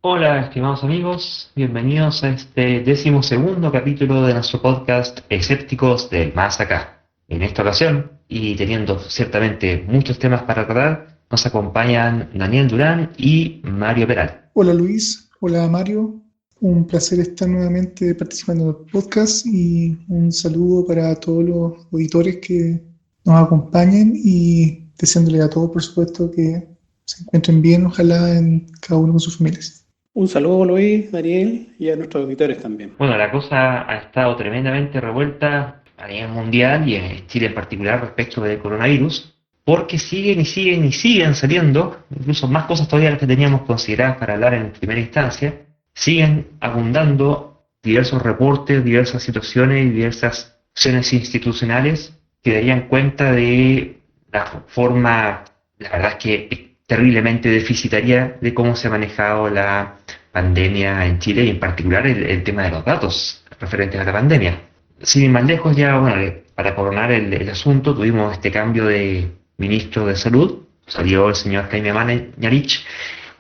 Hola, estimados amigos, bienvenidos a este 12º capítulo de nuestro podcast Escépticos del Más Acá. En esta ocasión, y teniendo ciertamente muchos temas para tratar, nos acompañan Daniel Durán y Mario Peral. Hola Luis, hola Mario, un placer estar nuevamente participando en el podcast y un saludo para todos los auditores que nos acompañen y deseándole a todos, por supuesto, que se encuentren bien, ojalá en cada uno con sus familias. Un saludo, Luis, Daniel, y a nuestros auditores también. Bueno, la cosa ha estado tremendamente revuelta a nivel mundial y en Chile en particular respecto del coronavirus, porque siguen y siguen y siguen saliendo, incluso más cosas todavía las que teníamos consideradas para hablar en primera instancia, siguen abundando diversos reportes, diversas situaciones y diversas acciones institucionales que darían cuenta de la forma, la verdad es que terriblemente deficitaria de cómo se ha manejado la pandemia en Chile y en particular el tema de los datos referentes a la pandemia. Sin ir más lejos, ya bueno, para coronar el asunto, tuvimos este cambio de ministro de Salud, salió el señor Jaime Mañalich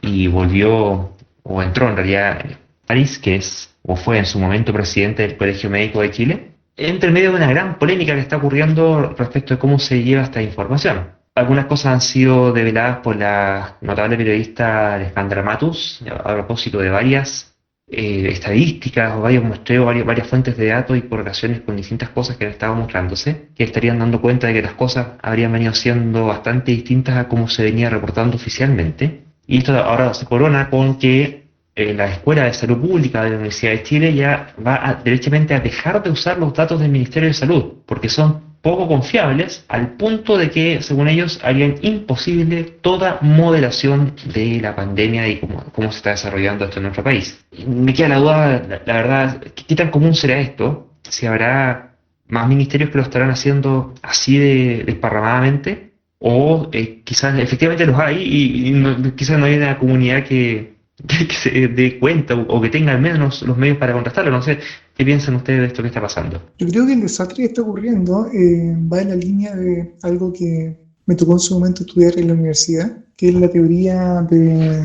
y volvió, o entró en realidad París, que es, o fue en su momento presidente del Colegio Médico de Chile, entre medio de una gran polémica que está ocurriendo respecto de cómo se lleva esta información. Algunas cosas han sido develadas por la notable periodista Alejandra Matus a propósito de varias estadísticas o varios muestreos, varias fuentes de datos y correlaciones con distintas cosas que han estado mostrándose, que estarían dando cuenta de que las cosas habrían venido siendo bastante distintas a cómo se venía reportando oficialmente. Y esto ahora se corona con que la Escuela de Salud Pública de la Universidad de Chile ya va derechamente a dejar de usar los datos del Ministerio de Salud, porque son poco confiables al punto de que, según ellos, harían imposible toda modelación de la pandemia y cómo se está desarrollando esto en nuestro país. Y me queda la duda, la verdad, ¿qué tan común será esto? ¿Si habrá más ministerios que lo estarán haciendo así de desparramadamente? ¿O quizás efectivamente los hay y quizás no hay una comunidad que se dé cuenta o que tenga al menos los medios para contrastarlo? No sé, ¿qué piensan ustedes de esto que está pasando? Yo creo que el desastre que está ocurriendo va en la línea de algo que me tocó en su momento estudiar en la universidad, que es la teoría de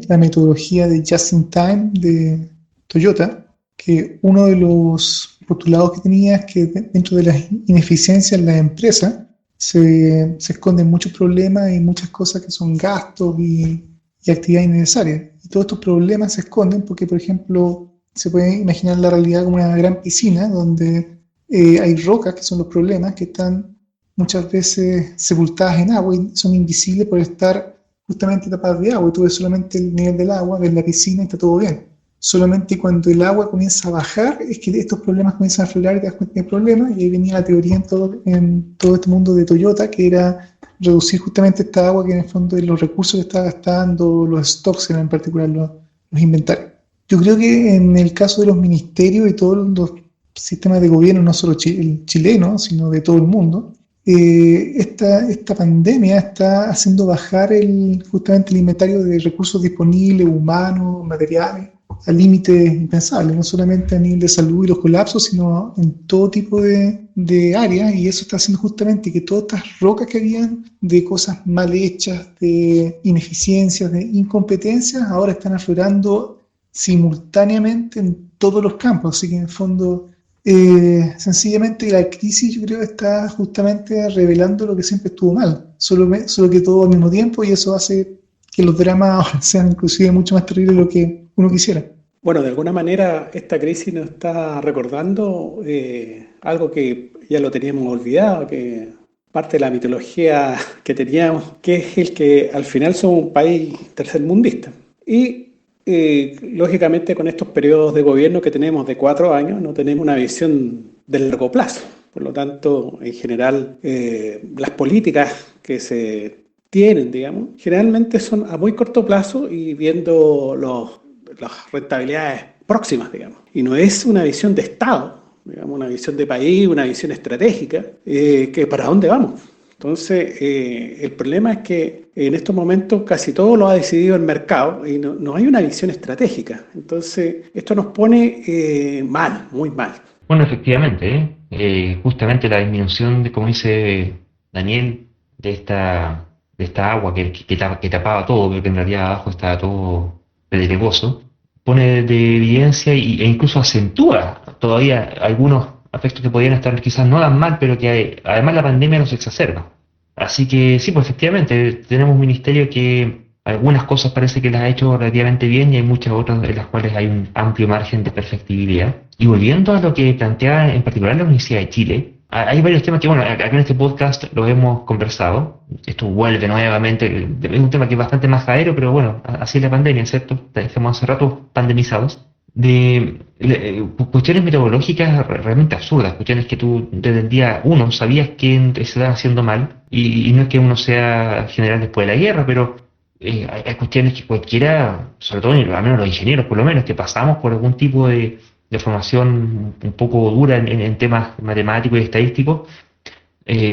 la metodología de Just in Time de Toyota, que uno de los postulados que tenía es que dentro de las ineficiencias en la empresa se esconden muchos problemas y muchas cosas que son gastos y actividades innecesarias. Y todos estos problemas se esconden porque, por ejemplo, se puede imaginar la realidad como una gran piscina donde hay rocas, que son los problemas, que están muchas veces sepultadas en agua y son invisibles por estar justamente tapadas de agua. Y tú ves solamente el nivel del agua, ves la piscina y está todo bien. Solamente cuando el agua comienza a bajar es que estos problemas comienzan a aflorar y te das cuenta que hay problemas. Y ahí venía la teoría en todo este mundo de Toyota, que era reducir justamente esta agua, que en el fondo es los recursos que está gastando, los stocks en particular, los inventarios. Yo creo que en el caso de los ministerios y todos los sistemas de gobierno, no solo el chileno, sino de todo el mundo, esta pandemia está haciendo bajar justamente el inventario de recursos disponibles, humanos, materiales, a límites impensables, no solamente a nivel de salud y los colapsos, sino en todo tipo de áreas, y eso está haciendo justamente que todas estas rocas que habían de cosas mal hechas, de ineficiencias, de incompetencias, ahora están aflorando simultáneamente en todos los campos. Así que en el fondo, sencillamente la crisis, yo creo, está justamente revelando lo que siempre estuvo mal, solo que todo al mismo tiempo, y eso hace que los dramas ahora sean inclusive mucho más terribles de lo que uno quisiera. Bueno, de alguna manera esta crisis nos está recordando algo que ya lo teníamos olvidado, que parte de la mitología que teníamos, que es el que al final somos un país tercermundista. Y lógicamente con estos periodos de gobierno que tenemos de 4 años no tenemos una visión de largo plazo. Por lo tanto, en general, las políticas que se tienen, digamos, generalmente son a muy corto plazo y viendo las rentabilidades próximas, digamos. Y no es una visión de Estado, digamos, una visión de país, una visión estratégica, que para dónde vamos. Entonces, el problema es que en estos momentos casi todo lo ha decidido el mercado y no hay una visión estratégica. Entonces, esto nos pone mal, muy mal. Bueno, efectivamente, justamente la disminución de, como dice Daniel, de esta agua que tapaba todo, porque en realidad abajo estaba todo pedregoso, pone de evidencia e incluso acentúa todavía algunos aspectos que podrían estar quizás no tan mal, pero que además la pandemia los exacerba. Así que sí, pues efectivamente tenemos un ministerio que algunas cosas parece que las ha hecho relativamente bien y hay muchas otras en las cuales hay un amplio margen de perfectibilidad. Y volviendo a lo que plantea en particular la Universidad de Chile, hay varios temas que, bueno, acá en este podcast los hemos conversado. Esto vuelve nuevamente, es un tema que es bastante majadero, pero bueno, así es la pandemia, ¿cierto? Estamos hace rato pandemizados. Cuestiones metodológicas realmente absurdas, cuestiones que tú desde el día uno sabías que se estaban haciendo mal, y no es que uno sea general después de la guerra, pero hay cuestiones que cualquiera, sobre todo al menos los ingenieros por lo menos, que pasamos por algún tipo de formación un poco dura en temas matemáticos y estadísticos,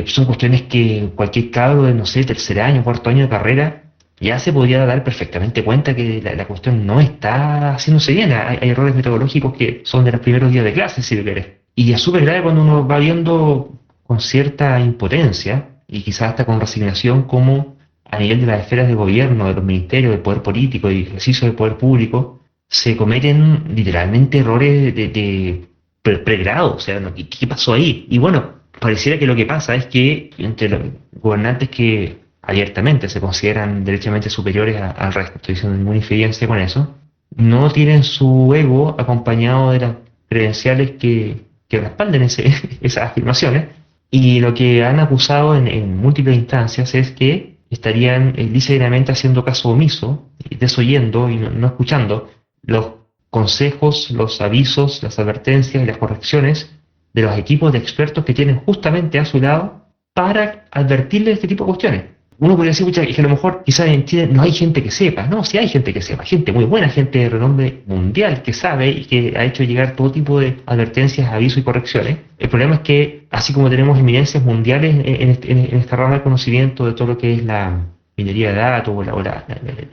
son cuestiones que cualquier cabro de, no sé, tercer año, cuarto año de carrera, ya se podría dar perfectamente cuenta que la cuestión no está haciéndose bien. Hay errores metodológicos que son de los primeros días de clase, si lo querés. Y es súper grave cuando uno va viendo con cierta impotencia y quizás hasta con resignación cómo a nivel de las esferas de gobierno, de los ministerios, del poder político y ejercicio del poder público, se cometen literalmente errores de pregrado. O sea, ¿no? ¿Qué pasó ahí? Y bueno, pareciera que lo que pasa es que entre los gobernantes que abiertamente se consideran derechamente superiores al resto, estoy diciendo ninguna infidencia con eso, no tienen su ego acompañado de las credenciales que respalden esas afirmaciones, y lo que han acusado en múltiples instancias es que estarían lisa y llanamente haciendo caso omiso, desoyendo y no escuchando los consejos, los avisos, las advertencias y las correcciones de los equipos de expertos que tienen justamente a su lado para advertirles de este tipo de cuestiones. Uno podría decir, pucha, que a lo mejor quizás en Chile no hay gente que sepa. No, sí hay gente que sepa, gente muy buena, gente de renombre mundial que sabe y que ha hecho llegar todo tipo de advertencias, avisos y correcciones. El problema es que, así como tenemos eminencias mundiales en esta rama de conocimiento de todo lo que es la minería de datos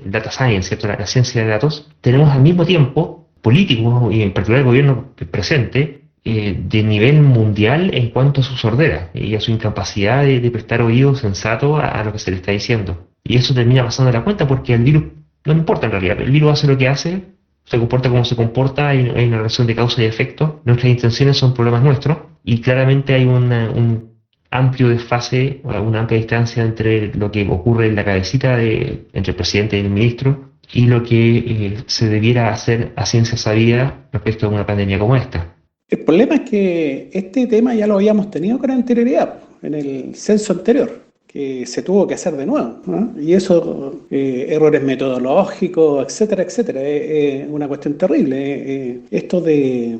el data science, ¿cierto? La ciencia de datos, tenemos al mismo tiempo políticos y en particular el gobierno presente de nivel mundial en cuanto a su sordera y a su incapacidad de prestar oído sensato a lo que se le está diciendo. Y eso termina pasando la cuenta porque el virus no le importa en realidad. El virus hace lo que hace, se comporta como se comporta, hay una relación de causa y efecto. Nuestras intenciones son problemas nuestros y claramente hay un amplio desfase, una amplia distancia entre lo que ocurre en la cabecita entre el presidente y el ministro y lo que se debiera hacer a ciencia sabida respecto a una pandemia como esta. El problema es que este tema ya lo habíamos tenido con anterioridad, en el censo anterior, que se tuvo que hacer de nuevo, ¿no? Y eso, errores metodológicos, etcétera, etcétera, es una cuestión terrible. Esto de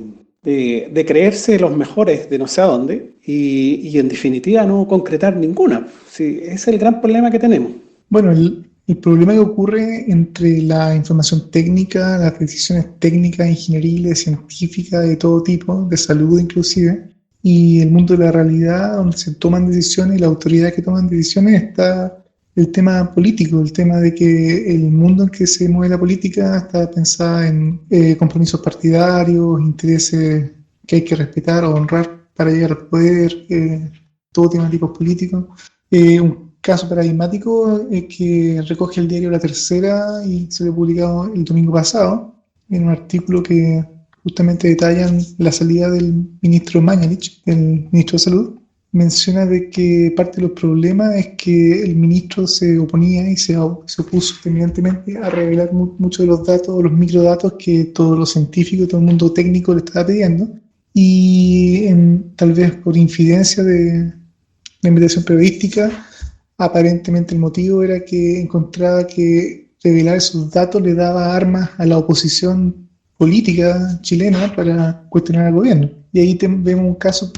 creerse los mejores de no sé a dónde y en definitiva no concretar ninguna. Sí, ese es el gran problema que tenemos. Bueno, el problema que ocurre entre la información técnica, las decisiones técnicas, ingenieriles, científicas, de todo tipo, de salud inclusive, y el mundo de la realidad, donde se toman decisiones y la autoridad que toman decisiones, está el tema político, el tema de que el mundo en que se mueve la política está pensada en compromisos partidarios, intereses que hay que respetar o honrar para llegar al poder, todo tema de tipos políticos. Un caso paradigmático que recoge el diario La Tercera y se lo publicado el domingo pasado en un artículo que justamente detallan la salida del ministro Mañalich, el ministro de Salud. Menciona de que parte de los problemas es que el ministro se oponía y se opuso terminantemente a revelar muchos de los datos, los microdatos que todos los científicos, todo el mundo técnico le estaba pidiendo, y tal vez por infidencia de la investigación periodística, aparentemente el motivo era que encontraba que revelar esos datos le daba armas a la oposición política chilena para cuestionar al gobierno. Y ahí vemos un caso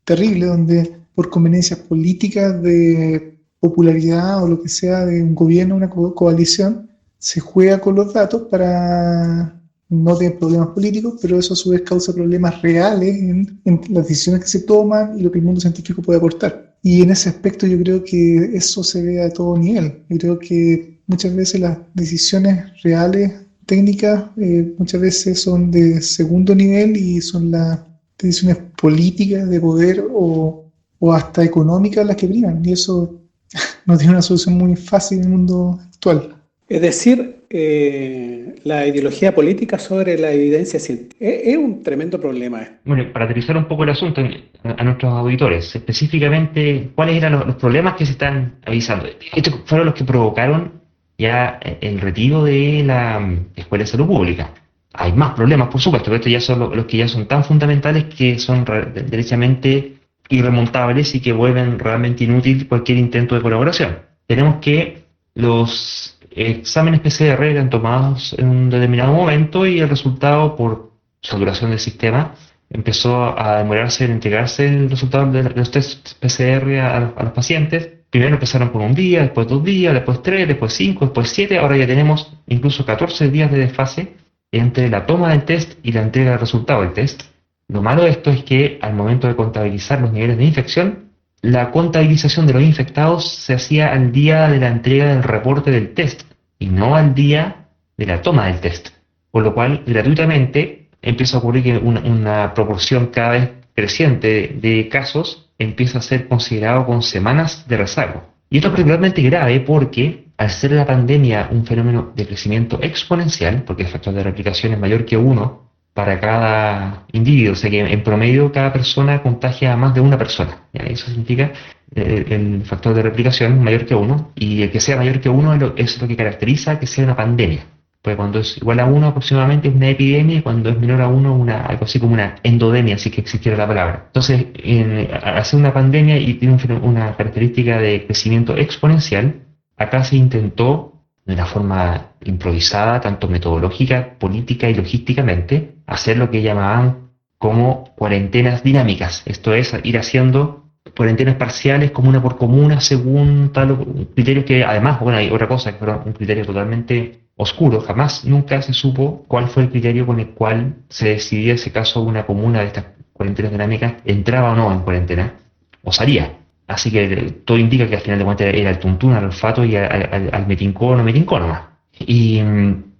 terrible donde por conveniencias políticas de popularidad o lo que sea de un gobierno, una coalición, se juega con los datos para no tener problemas políticos, pero eso a su vez causa problemas reales en las decisiones que se toman y lo que el mundo científico puede aportar. Y en ese aspecto yo creo que eso se ve a todo nivel. Yo creo que muchas veces las decisiones reales, técnicas, muchas veces son de segundo nivel y son las decisiones políticas de poder o hasta económicas las que priman. Y eso no tiene una solución muy fácil en el mundo actual. Es decir, la ideología política sobre la evidencia científica. Es un tremendo problema esto. Bueno, para aterrizar un poco el asunto a nuestros auditores, específicamente, ¿cuáles eran los problemas que se están avisando? Estos fueron los que provocaron ya el retiro de la Escuela de Salud Pública. Hay más problemas, por supuesto, pero estos ya son los que ya son tan fundamentales que son derechamente irremontables y que vuelven realmente inútil cualquier intento de colaboración. Tenemos que los exámenes PCR eran tomados en un determinado momento y el resultado, por saturación del sistema, empezó a demorarse en entregarse el resultado de los test PCR a los pacientes. Primero empezaron por un día, después 2 días, después 3, después 5, después 7. Ahora ya tenemos incluso 14 días de desfase entre la toma del test y la entrega del resultado del test. Lo malo de esto es que al momento de contabilizar los niveles de infección, la contabilización de los infectados se hacía al día de la entrega del reporte del test y no al día de la toma del test. Por lo cual, gratuitamente, empieza a ocurrir que una proporción cada vez creciente de casos empieza a ser considerado con semanas de rezago. Y esto es particularmente grave porque, al ser la pandemia un fenómeno de crecimiento exponencial, porque el factor de replicación es mayor que 1 para cada individuo, o sea que en promedio cada persona contagia a más de una persona. ¿Ya? Eso significa el factor de replicación mayor que 1, y el que sea mayor que 1 es lo que caracteriza que sea una pandemia. Pues cuando es igual a 1 aproximadamente es una epidemia, y cuando es menor a 1 algo así como una endemia, si que existiera la palabra. Entonces, al ser una pandemia y tiene una característica de crecimiento exponencial, acá se intentó de una forma improvisada, tanto metodológica, política y logísticamente, hacer lo que llamaban como cuarentenas dinámicas. Esto es, ir haciendo cuarentenas parciales, comuna por comuna, según tal criterio que, además, bueno, hay otra cosa, que fue un criterio totalmente oscuro. Jamás, nunca se supo cuál fue el criterio con el cual se decidía si acaso una comuna de estas cuarentenas dinámicas entraba o no en cuarentena, o salía. Así que todo indica que al final de cuentas era el tuntún, al olfato y al metincón o metincón nomás. Y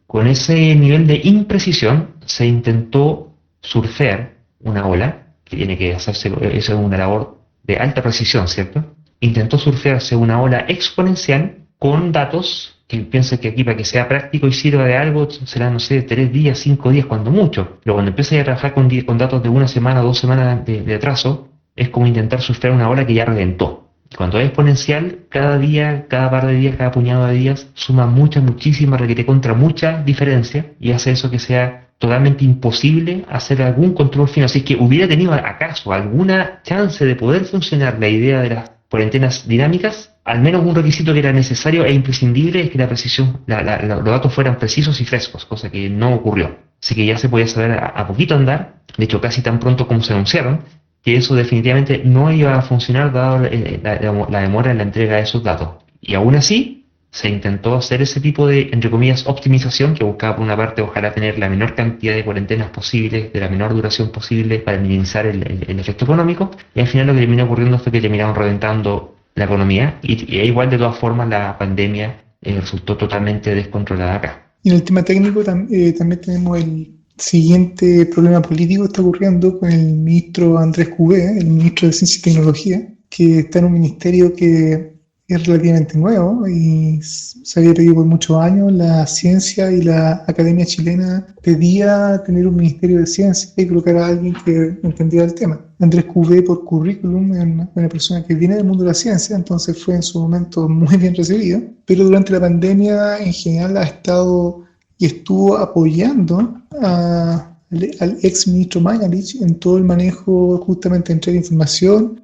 con ese nivel de imprecisión se intentó surfear una ola, que tiene que hacerse, eso es una labor de alta precisión, ¿cierto? Intentó surfearse una ola exponencial con datos que pienso que aquí, para que sea práctico y sirva de algo, será, no sé, 3 días, 5 días, cuando mucho. Pero cuando empiezas a trabajar con datos de 1 semana, 2 semanas de atraso, es como intentar surfear una ola que ya reventó. Cuando es exponencial, cada día, cada par de días, cada puñado de días, suma muchísima, requiere contra mucha diferencia, y hace eso que sea totalmente imposible hacer algún control fino. Así que hubiera tenido acaso alguna chance de poder funcionar la idea de las cuarentenas dinámicas, al menos un requisito que era necesario e imprescindible es que la precisión, los datos fueran precisos y frescos, cosa que no ocurrió. Así que ya se podía saber a poquito andar, de hecho casi tan pronto como se anunciaron, que eso definitivamente no iba a funcionar dado la demora en la entrega de esos datos. Y aún así, se intentó hacer ese tipo de, entre comillas, optimización, que buscaba por una parte ojalá tener la menor cantidad de cuarentenas posibles, de la menor duración posible, para minimizar el efecto económico, y al final lo que terminó ocurriendo fue que terminaron reventando la economía, y igual de todas formas la pandemia resultó totalmente descontrolada acá. Y en el tema técnico también tenemos el siguiente problema político que está ocurriendo con el ministro Andrés Cubé, el ministro de Ciencia y Tecnología, que está en un ministerio que es relativamente nuevo y se había pedido por muchos años. La ciencia y la academia chilena pedía tener un ministerio de ciencia y colocar a alguien que entendiera el tema. Andrés Cubé, por currículum, es una persona que viene del mundo de la ciencia, entonces fue en su momento muy bien recibido, pero durante la pandemia en general ha estado y estuvo apoyando al ex ministro Mañalich en todo el manejo justamente de entrega de información.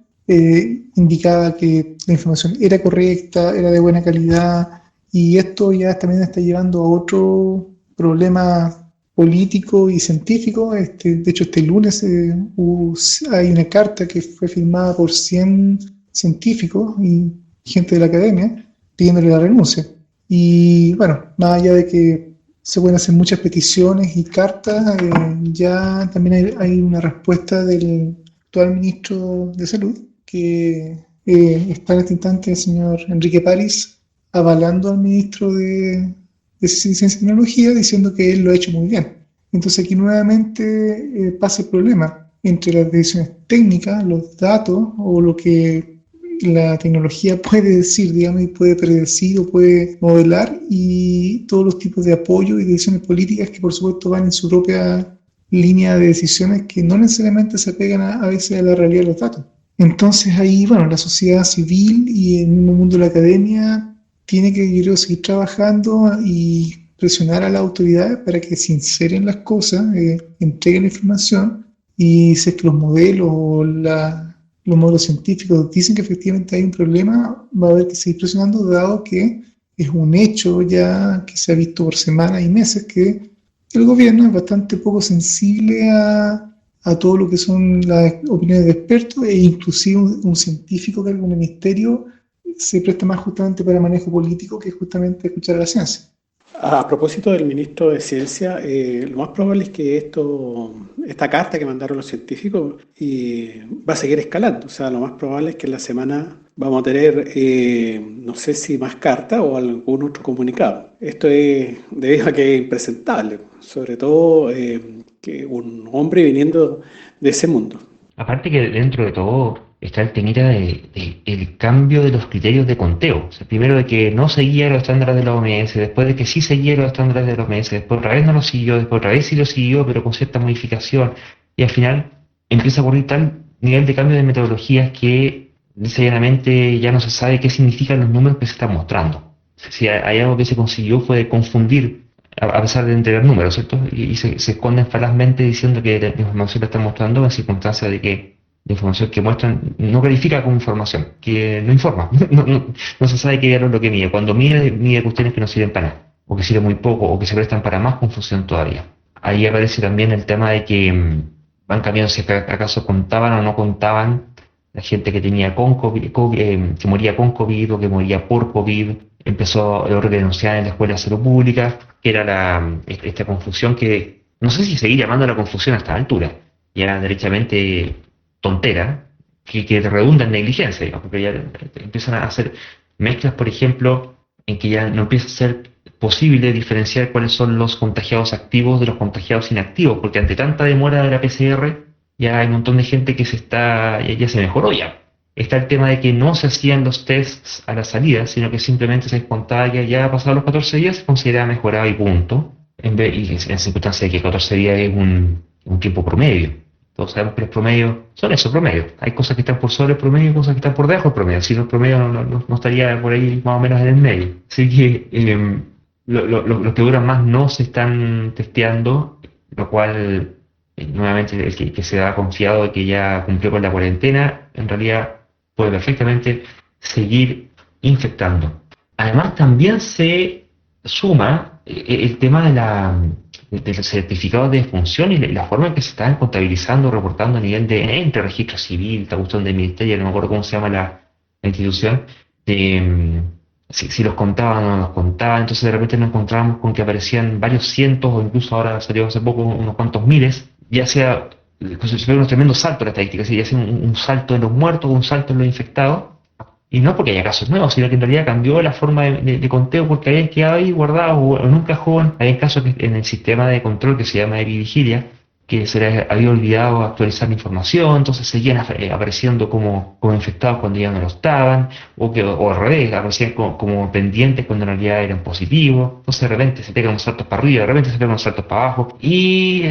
Indicaba que la información era correcta, era de buena calidad, y esto ya también está llevando a otro problema político y científico. De hecho, este lunes hay una carta que fue firmada por 100 científicos y gente de la academia pidiéndole la renuncia. Y bueno, más allá de que se pueden hacer muchas peticiones y cartas, ya también hay una respuesta del actual ministro de Salud, que está en este instante el señor Enrique París, avalando al ministro de Ciencia y Tecnología, diciendo que él lo ha hecho muy bien. Entonces aquí nuevamente pasa el problema entre las decisiones técnicas, los datos o lo que la tecnología puede decir, digamos, y puede predecir o puede modelar, y todos los tipos de apoyo y decisiones políticas que por supuesto van en su propia línea de decisiones que no necesariamente se pegan a veces a la realidad de los datos. Entonces ahí, bueno, la sociedad civil y el mismo mundo de la academia tiene que, yo creo, seguir trabajando y presionar a las autoridades para que sinceren las cosas, entreguen la información, y si es que los modelos o los modelos científicos dicen que efectivamente hay un problema, va a haber que seguir presionando, dado que es un hecho ya que se ha visto por semanas y meses que el gobierno es bastante poco sensible a todo lo que son las opiniones de expertos, e inclusive un científico que algún ministerio se presta más justamente para manejo político que justamente escuchar a la ciencia. A propósito del ministro de Ciencia, lo más probable es que esta carta que mandaron los científicos va a seguir escalando. O sea, lo más probable es que en la semana vamos a tener, no sé si más cartas o algún otro comunicado. Esto es debido a que es impresentable, sobre todo que un hombre viniendo de ese mundo. Aparte que dentro de todo está el temita el cambio de los criterios de conteo. O sea, primero de que no seguía los estándares de la OMS, después de que sí seguía los estándares de la OMS, después otra vez no lo siguió, después otra vez sí lo siguió, pero con cierta modificación. Y al final empieza a ocurrir tal nivel de cambio de metodologías que sencillamente ya no se sabe qué significan los números que se están mostrando. Si hay algo que se consiguió fue confundir a pesar de entregar números, ¿cierto? Y se esconden falazmente diciendo que la información la están mostrando en circunstancias de que la información que muestran no califica como información, que no informa, no se sabe qué es lo que mide. Cuando mide cuestiones que no sirven para nada, o que sirven muy poco, o que se prestan para más confusión todavía. Ahí aparece también el tema de que van cambiando si acaso contaban o no contaban la gente que tenía que moría con COVID o que moría por COVID. Empezó lo que denunciaban en la Escuela de Salud Pública, que era esta confusión que, no sé si seguir llamando la confusión a esta altura, ya era derechamente tontera, que redunda en negligencia, digamos, porque ya empiezan a hacer mezclas, por ejemplo, en que ya no empieza a ser posible diferenciar cuáles son los contagiados activos de los contagiados inactivos, porque ante tanta demora de la PCR, ya hay un montón de gente que ya se mejoró ya. Está el tema de que no se hacían los tests a la salida, sino que simplemente se contaba que ya pasados los 14 días se consideraba mejorado y punto. Y en circunstancia de que 14 días es un tiempo promedio. Todos sabemos que los promedios son eso, promedios. Hay cosas que están por sobre el promedio y cosas que están por debajo del promedio. Si no, el promedio no estaría por ahí más o menos en el medio. Así que los que duran más no se están testeando, lo cual nuevamente el que se ha confiado de que ya cumplió con la cuarentena, en realidad puede perfectamente seguir infectando. Además, también se suma el tema del certificado de defunción y la forma en que se están contabilizando, reportando a nivel entre registro civil, esta cuestión del ministerio, no me acuerdo cómo se llama la institución, si los contaban o no los contaban. Entonces de repente nos encontrábamos con que aparecían varios cientos, o incluso ahora salió hace poco unos cuantos miles, ya sea se ve un tremendo salto en la estadística, ya sea un salto en los muertos o un salto en los infectados, y no porque haya casos nuevos, sino que en realidad cambió la forma de conteo porque habían quedado ahí guardados o en un cajón. Hay casos que en el sistema de control que se llama Evivigilia, que se les había olvidado actualizar la información, entonces seguían apareciendo como infectados cuando ya no lo estaban, o al revés, aparecían como pendientes cuando en realidad eran positivos. Entonces de repente se pegan unos saltos para arriba, de repente se pegan unos saltos para abajo. Y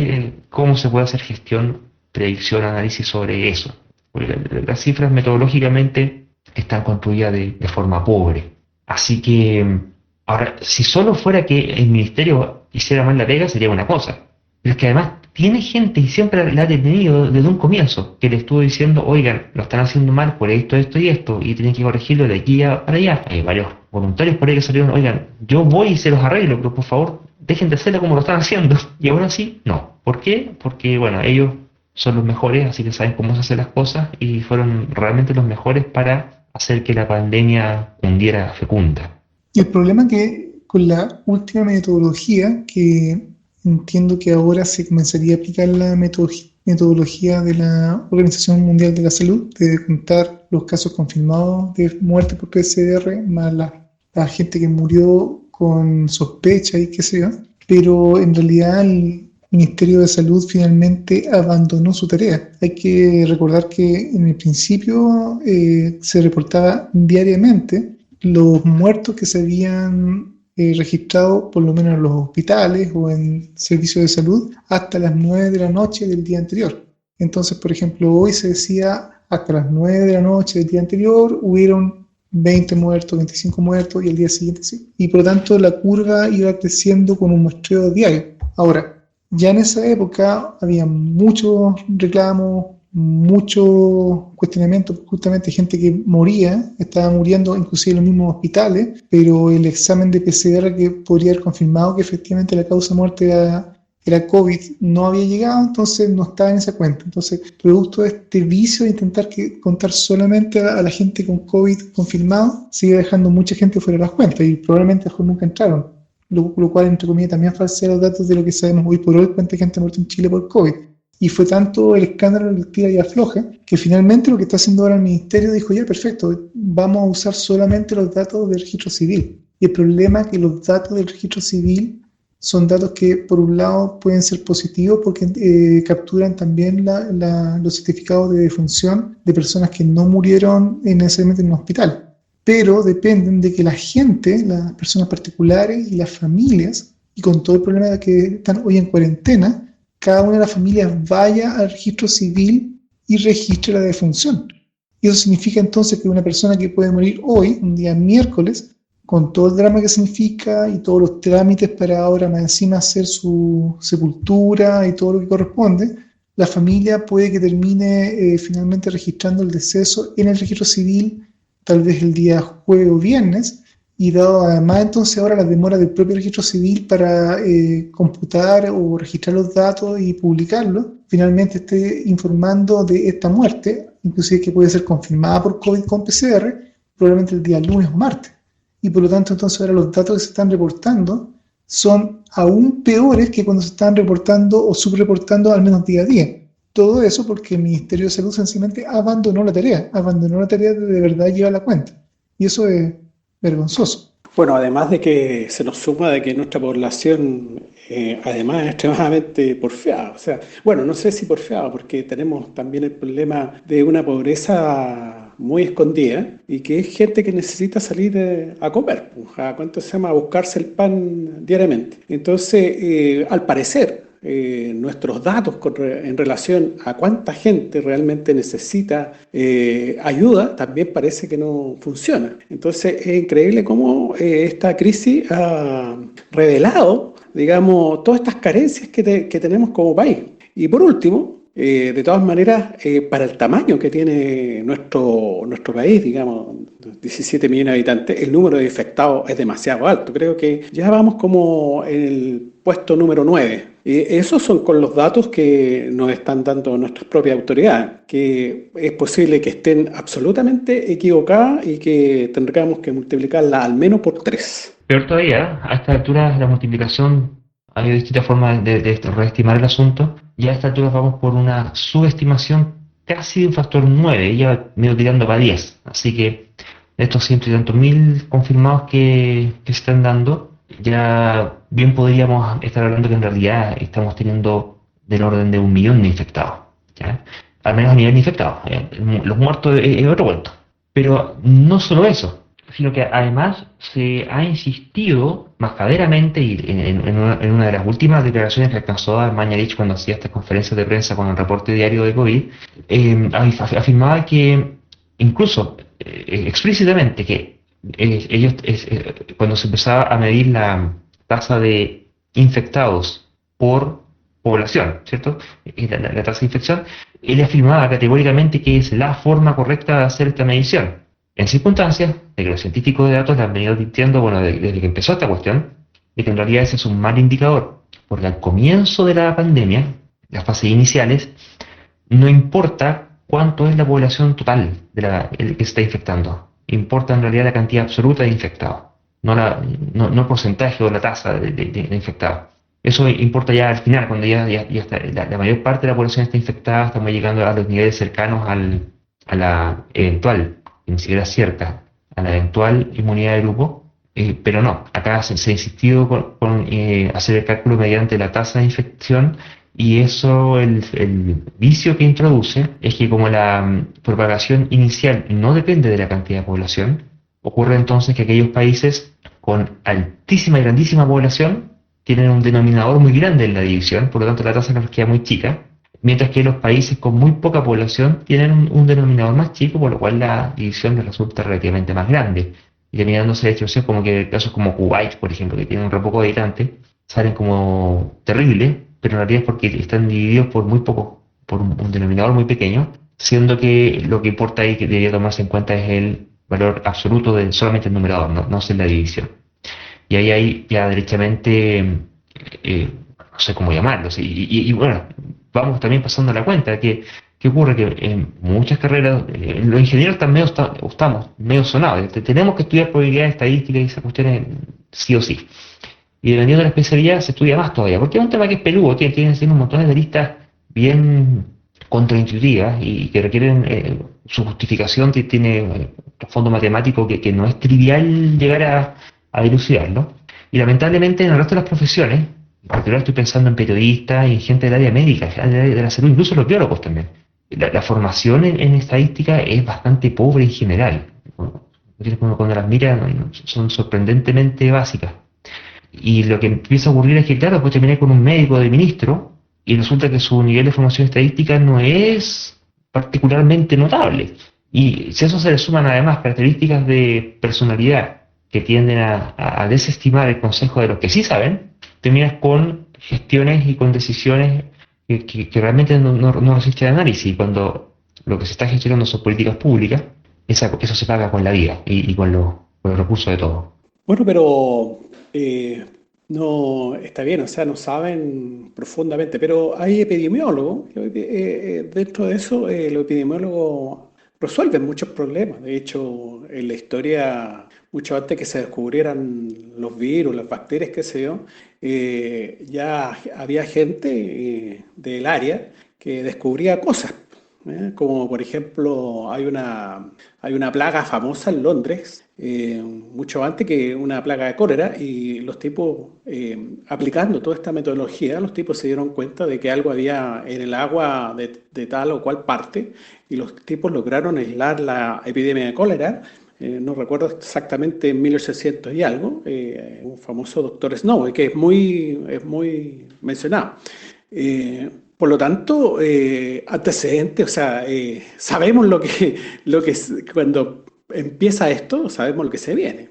cómo se puede hacer gestión, predicción, análisis sobre eso. Porque las cifras metodológicamente están construidas de forma pobre. Así que, ahora, si solo fuera que el ministerio hiciera mal la pega, sería una cosa. Pero es que además tiene gente, y siempre la ha tenido desde un comienzo, que le estuvo diciendo, oigan, lo están haciendo mal por esto y esto, y tienen que corregirlo de aquí para allá. Hay varios voluntarios por ahí que salieron, oigan, yo voy y se los arreglo, pero por favor, dejen de hacerlo como lo están haciendo. Y aún así, no. ¿Por qué? Porque, bueno, ellos son los mejores, así que saben cómo se hacen las cosas, y fueron realmente los mejores para hacer que la pandemia hundiera fecunda. Y el problema que con la última metodología, que entiendo que ahora se comenzaría a aplicar la metodología de la Organización Mundial de la Salud, de contar los casos confirmados de muerte por PCR, más la gente que murió con sospecha y qué sé yo, pero en realidad el Ministerio de Salud finalmente abandonó su tarea. Hay que recordar que en el principio se reportaba diariamente los muertos que se habían registrado, por lo menos en los hospitales o en servicios de salud, hasta las 9 de la noche del día anterior. Entonces, por ejemplo, hoy se decía hasta las 9 de la noche del día anterior hubieron 20 muertos, 25 muertos y el día siguiente sí. Y por lo tanto la curva iba creciendo con un muestreo diario. Ahora, ya en esa época había muchos reclamos, muchos cuestionamientos, justamente gente que moría, estaba muriendo inclusive en los mismos hospitales, pero el examen de PCR que podría haber confirmado que efectivamente la causa de muerte era COVID, no había llegado, entonces no estaba en esa cuenta. Entonces, producto de este vicio de intentar contar solamente a la gente con COVID confirmado, sigue dejando mucha gente fuera de las cuentas y probablemente nunca entraron. Lo cual, entre comillas, también falsea los datos de lo que sabemos hoy por hoy, cuánta gente ha muerto en Chile por COVID. Y fue tanto el escándalo del tira y afloja, que finalmente lo que está haciendo ahora el Ministerio dijo, ya, perfecto, vamos a usar solamente los datos del registro civil. Y el problema es que los datos del registro civil son datos que, por un lado, pueden ser positivos porque capturan también los certificados de defunción de personas que no murieron necesariamente en un hospital, pero dependen de que la gente, las personas particulares y las familias, y con todo el problema de que están hoy en cuarentena, cada una de las familias vaya al registro civil y registre la defunción. Y eso significa entonces que una persona que puede morir hoy, un día miércoles, con todo el drama que significa y todos los trámites para ahora más encima hacer su sepultura y todo lo que corresponde, la familia puede que termine finalmente registrando el deceso en el registro civil tal vez el día jueves o viernes, y dado además entonces ahora la demora del propio registro civil para computar o registrar los datos y publicarlos, finalmente esté informando de esta muerte, inclusive que puede ser confirmada por COVID con PCR, probablemente el día lunes o martes. Y por lo tanto entonces ahora los datos que se están reportando son aún peores que cuando se están reportando o subreportando al menos día a día. Todo eso porque el Ministerio de Salud sencillamente abandonó la tarea de verdad llevar la cuenta. Y eso es vergonzoso. Bueno, además de que se nos suma de que nuestra población, además, es extremadamente porfiada. O sea, bueno, no sé si porfiada, porque tenemos también el problema de una pobreza muy escondida y que es gente que necesita salir a comer, a buscarse el pan diariamente. Entonces, al parecer, nuestros datos en relación a cuánta gente realmente necesita ayuda también parece que no funciona. Entonces es increíble cómo esta crisis ha revelado, digamos, todas estas carencias que tenemos como país. Y por último, de todas maneras, para el tamaño que tiene nuestro país, digamos, 17 millones de habitantes, el número de infectados es demasiado alto. Creo que ya vamos como en el puesto número 9. Esos son con los datos que nos están dando nuestras propias autoridades, que es posible que estén absolutamente equivocadas y que tendríamos que multiplicarla al menos por 3. Peor todavía, a esta altura la multiplicación, hay distintas formas de reestimar el asunto. Ya a esta altura vamos por una subestimación casi de un factor 9, ya medio tirando para 10. Así que de estos ciento y tantos mil confirmados que se están dando, ya bien podríamos estar hablando que en realidad estamos teniendo del orden de 1 millón de infectados, ¿ya? Al menos a nivel de infectados. Los muertos es otro cuento. Pero no solo eso, sino que además se ha insistido majaderamente y en una de las últimas declaraciones que alcanzó a dar Mañalich cuando hacía estas conferencias de prensa con el reporte diario de COVID, afirmaba que incluso explícitamente que ellos cuando se empezaba a medir la tasa de infectados por población, ¿cierto? La tasa de infección, él afirmaba categóricamente que es la forma correcta de hacer esta medición. En circunstancias de que los científicos de datos le han venido diciendo, bueno, desde que empezó esta cuestión, de que en realidad ese es un mal indicador, porque al comienzo de la pandemia, las fases iniciales, no importa cuánto es la población total el que se está infectando, importa en realidad la cantidad absoluta de infectados, no el porcentaje o la tasa de infectados. Eso importa ya al final, cuando ya está, la mayor parte de la población está infectada, estamos llegando a los niveles cercanos a la eventual, ni siquiera cierta, a la eventual inmunidad de grupo. Pero no, acá se ha insistido con hacer el cálculo mediante la tasa de infección y eso, el vicio que introduce es que como la propagación inicial no depende de la cantidad de población, ocurre entonces que aquellos países con altísima y grandísima población tienen un denominador muy grande en la división, por lo tanto la tasa les queda muy chica, mientras que los países con muy poca población tienen un denominador más chico, por lo cual la división les resulta relativamente más grande. Y terminándose de hecho, como que casos como Kuwait, por ejemplo, que tienen un re poco de habitantes, salen como terribles, pero en realidad es porque están divididos por muy poco, por un denominador muy pequeño, siendo que lo que importa ahí que debería tomarse en cuenta es el valor absoluto de solamente el numerador, no es la división. Y ahí hay ya derechamente, no sé cómo llamarlo, sí, y bueno, vamos también pasando la cuenta que ¿qué ocurre? Que en muchas carreras, los ingenieros están medio, estamos medio sonados. Tenemos que estudiar probabilidades estadísticas y esas cuestiones sí o sí. Y dependiendo de la especialidad se estudia más todavía, porque es un tema que es peludo, tiene un montón de listas bien contraintuitivas y que requieren su justificación, que tiene un fondo matemático que no es trivial llegar a dilucidarlo. Y lamentablemente en el resto de las profesiones, en particular estoy pensando en periodistas y en gente del área médica, del área de la salud, incluso los biólogos también. La formación en estadística es bastante pobre en general. Cuando las miras son sorprendentemente básicas. Y lo que empieza a ocurrir es que, claro, pues terminé con un médico de ministro y resulta que su nivel de formación estadística no es particularmente notable. Y si a eso se le suman además características de personalidad que tienden a desestimar el consejo de los que sí saben, terminas con gestiones y con decisiones que realmente no resisten análisis. Y cuando lo que se está gestionando son políticas públicas, eso se paga con la vida y con los recursos de todos. Bueno, pero no está bien, o sea, no saben profundamente, pero hay epidemiólogos, dentro de eso los epidemiólogos resuelven muchos problemas. De hecho, en la historia, mucho antes que se descubrieran los virus, las bacterias, qué sé yo, ya había gente del área que descubría cosas. Como por ejemplo, hay una plaga famosa en Londres, mucho antes que una plaga de cólera, y los tipos, aplicando toda esta metodología, los tipos se dieron cuenta de que algo había en el agua de tal o cual parte, y los tipos lograron aislar la epidemia de cólera. No recuerdo exactamente en 1800 y algo, un famoso doctor Snow, que es muy mencionado. Eh, por lo tanto, antecedentes, o sea, sabemos cuando empieza esto, sabemos lo que se viene.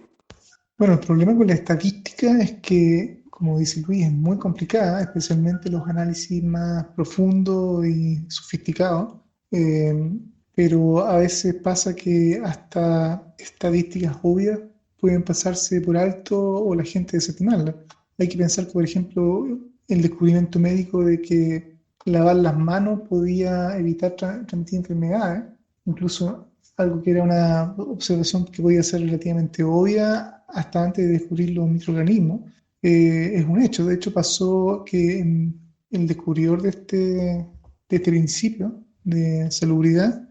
Bueno, el problema con la estadística es que, como dice Luis, es muy complicada, especialmente los análisis más profundos y sofisticados, eh, pero a veces pasa que hasta estadísticas obvias pueden pasarse por alto o la gente desestimarlas. Hay que pensar que, por ejemplo, el descubrimiento médico de que lavar las manos podía evitar transmitir enfermedades, incluso algo que era una observación que podía ser relativamente obvia hasta antes de descubrir los microorganismos, es un hecho. De hecho, pasó que el descubridor de este principio de salubridad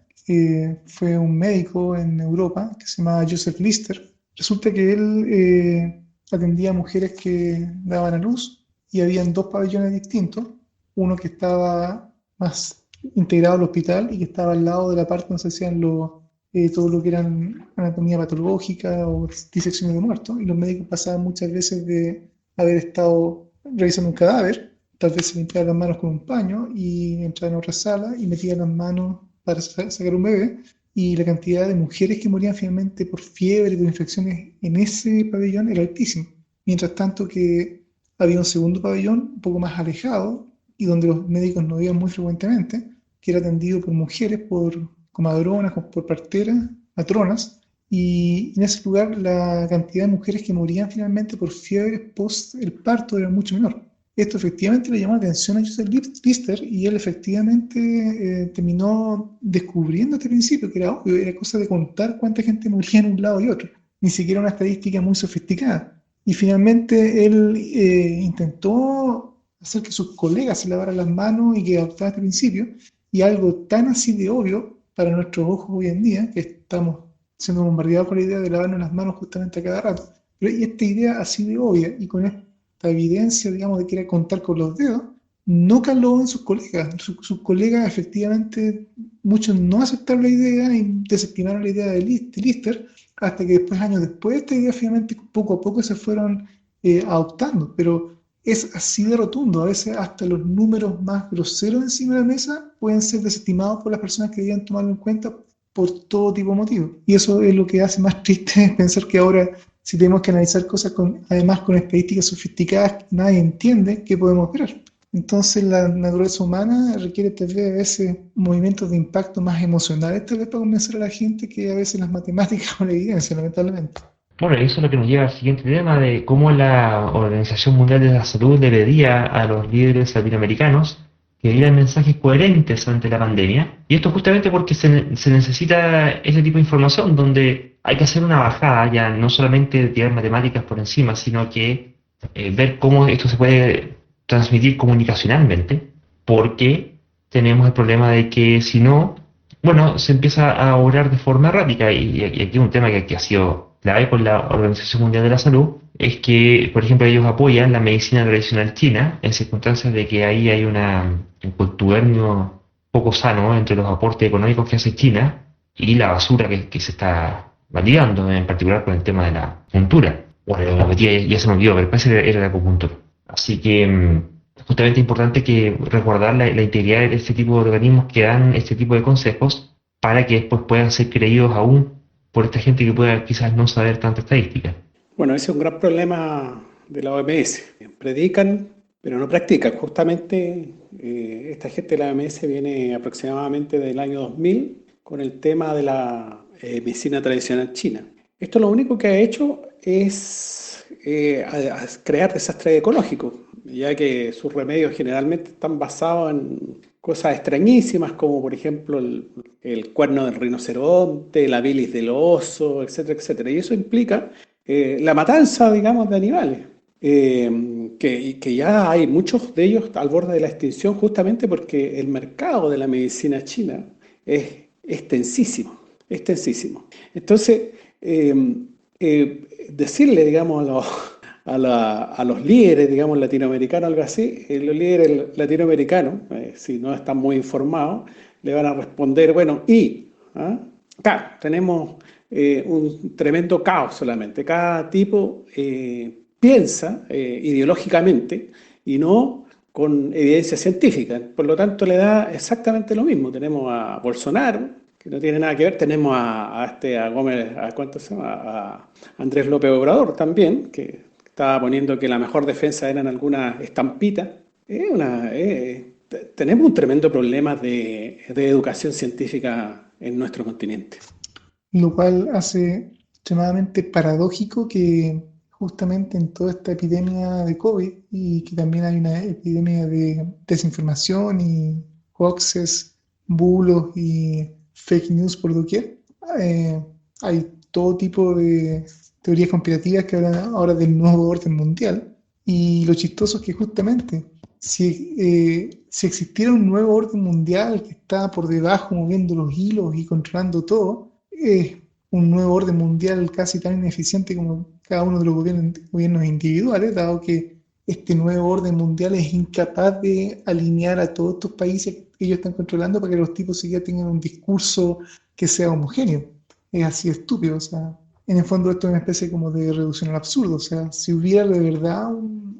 fue un médico en Europa que se llamaba Joseph Lister. Resulta que él atendía a mujeres que daban a luz y habían dos pabellones distintos, uno que estaba más integrado al hospital y que estaba al lado de la parte donde se hacían todo lo que eran anatomía patológica o disecciones de muertos, y los médicos pasaban muchas veces de haber estado revisando un cadáver, tal vez se limpiaban las manos con un paño y entraban a otra sala y metían las manos para sacar un bebé, y la cantidad de mujeres que morían finalmente por fiebre y por infecciones en ese pabellón era altísima. Mientras tanto que había un segundo pabellón un poco más alejado y donde los médicos no iban muy frecuentemente, que era atendido por mujeres, por comadronas, por parteras, matronas, y en ese lugar la cantidad de mujeres que morían finalmente por fiebre post el parto era mucho menor. Esto efectivamente le llamó la atención a Joseph Lister y él efectivamente terminó descubriendo este principio, que era obvio, era cosa de contar cuánta gente moría en un lado y otro, ni siquiera una estadística muy sofisticada. Y finalmente él intentó hacer que sus colegas se lavaran las manos y que adoptaran este principio, y algo tan así de obvio para nuestros ojos hoy en día, que estamos siendo bombardeados con la idea de lavarnos las manos justamente a cada rato, Pero y esta idea así de obvia y con esta evidencia, digamos, de que era contar con los dedos, no caló en sus colegas. Sus colegas, efectivamente, muchos no aceptaron la idea y desestimaron la idea de Lister, hasta que después, años después, esta idea finalmente poco a poco se fueron adoptando. Pero es así de rotundo. A veces hasta los números más groseros encima de la mesa pueden ser desestimados por las personas que debían tomarlo en cuenta por todo tipo de motivos. Y eso es lo que hace más triste pensar que ahora, si tenemos que analizar cosas además con estadísticas sofisticadas que nadie entiende, ¿qué podemos esperar? Entonces la naturaleza humana requiere tal vez a veces movimientos de impacto más emocionales, tal vez para convencer a la gente, que a veces las matemáticas o la evidencia, lamentablemente. Bueno, y eso es lo que nos lleva al siguiente tema de cómo la Organización Mundial de la Salud le pedía a los líderes latinoamericanos que dieran mensajes coherentes ante la pandemia. Y esto justamente porque se necesita ese tipo de información donde hay que hacer una bajada, ya no solamente tirar matemáticas por encima, sino que ver cómo esto se puede transmitir comunicacionalmente, porque tenemos el problema de que si no, bueno, se empieza a obrar de forma errática. Y aquí un tema que ha sido clave con la Organización Mundial de la Salud es que, por ejemplo, ellos apoyan la medicina tradicional china en circunstancias de que ahí hay un contubernio poco sano entre los aportes económicos que hace China y la basura que se está validando, en particular con el tema de la acupuntura. Bueno, la metía ya se me olvidó, pero parece que era la acupuntura. Así que justamente es importante que recordar la integridad de este tipo de organismos que dan este tipo de consejos para que después puedan ser creídos aún por esta gente que pueda quizás no saber tanta estadística. Bueno, ese es un gran problema de la OMS. Predican, pero no practican. Justamente esta gente de la OMS viene aproximadamente del año 2000 con el tema de la medicina tradicional china. Esto lo único que ha hecho es crear desastres ecológicos, ya que sus remedios generalmente están basados en cosas extrañísimas como por ejemplo el cuerno del rinoceronte, la bilis del oso, etcétera, etcétera. Y eso implica la matanza, digamos, de animales, que ya hay muchos de ellos al borde de la extinción justamente porque el mercado de la medicina china es extensísimo, extensísimo. Entonces, decirle, digamos, a los líderes, digamos, latinoamericanos, algo así, los líderes latinoamericanos, si no están muy informados, le van a responder, bueno, claro, tenemos un tremendo caos solamente. Cada tipo piensa ideológicamente y no con evidencia científica. Por lo tanto, le da exactamente lo mismo. Tenemos a Bolsonaro, que no tiene nada que ver. Tenemos a Gómez, ¿cuánto se llama? A Andrés López Obrador también, que estaba poniendo que la mejor defensa eran algunas estampitas. Tenemos un tremendo problema de educación científica en nuestro continente. Lo cual hace extremadamente paradójico que justamente en toda esta epidemia de COVID y que también hay una epidemia de desinformación y hoaxes, bulos y fake news por doquier, hay todo tipo de teorías conspirativas que hablan ahora del nuevo orden mundial. Y lo chistoso es que justamente si existiera un nuevo orden mundial que está por debajo moviendo los hilos y controlando todo, es un nuevo orden mundial casi tan ineficiente como cada uno de los gobiernos individuales, dado que este nuevo orden mundial es incapaz de alinear a todos estos países que ellos están controlando para que los tipos siquiera tengan un discurso que sea homogéneo. Es así de estúpido, o sea, en el fondo esto es una especie como de reducción al absurdo, o sea, si hubiera de verdad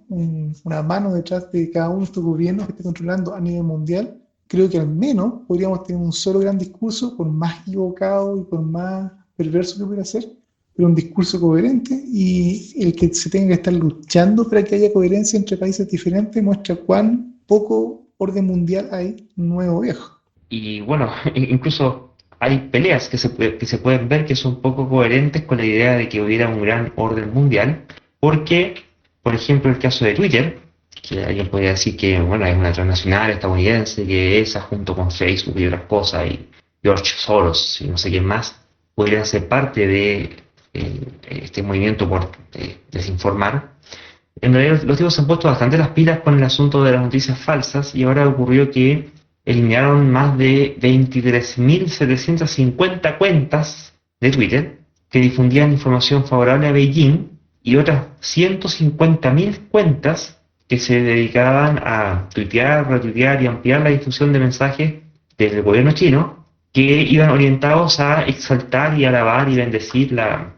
una mano detrás de cada uno de estos gobiernos que esté controlando a nivel mundial, creo que al menos podríamos tener un solo gran discurso, por más equivocado y por más perverso que pudiera ser, pero un discurso coherente, y el que se tenga que estar luchando para que haya coherencia entre países diferentes muestra cuán poco orden mundial hay nuevo viejo. Y bueno, incluso hay peleas que se pueden ver que son poco coherentes con la idea de que hubiera un gran orden mundial, porque, por ejemplo, el caso de Twitter, que alguien podría decir que bueno, es una transnacional estadounidense, que esa junto con Facebook y otras cosas, y George Soros y no sé quién más, podrían ser parte de este movimiento por desinformar. En realidad los tipos se han puesto bastante las pilas con el asunto de las noticias falsas, y ahora ocurrió que eliminaron más de 23.750 cuentas de Twitter que difundían información favorable a Beijing y otras 150.000 cuentas que se dedicaban a tuitear, retuitear y ampliar la difusión de mensajes del gobierno chino que iban orientados a exaltar y alabar y bendecir la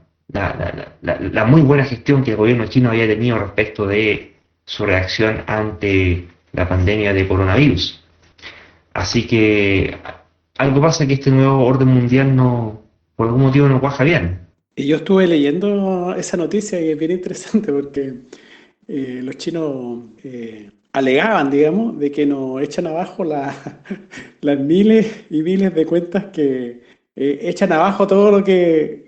muy buena gestión que el gobierno chino había tenido respecto de su reacción ante la pandemia de coronavirus. Así que algo pasa que este nuevo orden mundial no, por algún motivo no cuaja bien. Y yo estuve leyendo esa noticia y es bien interesante porque los chinos alegaban, digamos, de que nos echan abajo las miles y miles de cuentas que echan abajo todo lo que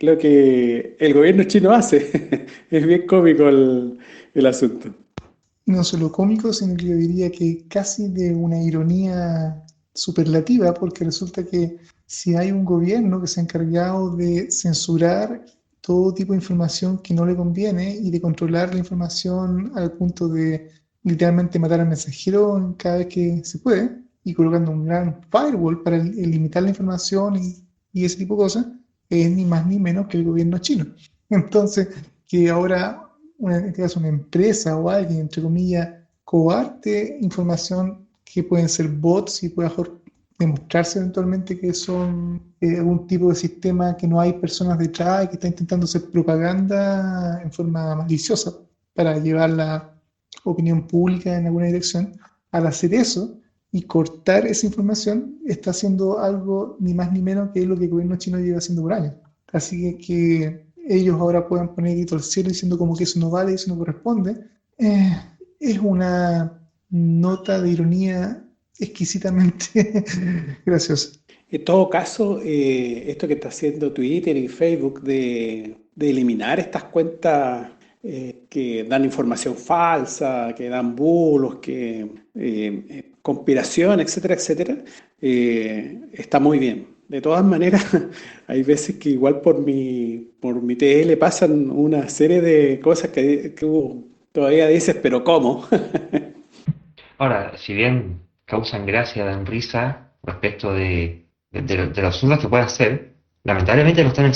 el gobierno chino hace. Es bien cómico el asunto. No solo cómico, sino que yo diría que casi de una ironía superlativa, porque resulta que si hay un gobierno que se ha encargado de censurar todo tipo de información que no le conviene y de controlar la información al punto de literalmente matar al mensajero cada vez que se puede, y colocando un gran firewall para limitar la información y ese tipo de cosas, es ni más ni menos que el gobierno chino. Entonces, que ahora en este caso una empresa o alguien, entre comillas, coarte información que pueden ser bots y puede demostrarse eventualmente que son algún tipo de sistema que no hay personas detrás y que está intentando hacer propaganda en forma maliciosa para llevar la opinión pública en alguna dirección. Al hacer eso y cortar esa información, está haciendo algo ni más ni menos que lo que el gobierno chino lleva haciendo por años. Así que ellos ahora puedan poner grito al cielo diciendo como que eso no vale, eso no corresponde, eh, es una nota de ironía exquisitamente graciosa. En todo caso, esto que está haciendo Twitter y Facebook de eliminar estas cuentas que dan información falsa, que dan bulos, que conspiración, etcétera, etcétera, está muy bien. De todas maneras, hay veces que igual por mi TL pasan una serie de cosas que todavía dices, pero ¿cómo? Ahora, si bien causan gracia, dan risa respecto de los absurdas que pueden hacer, lamentablemente no están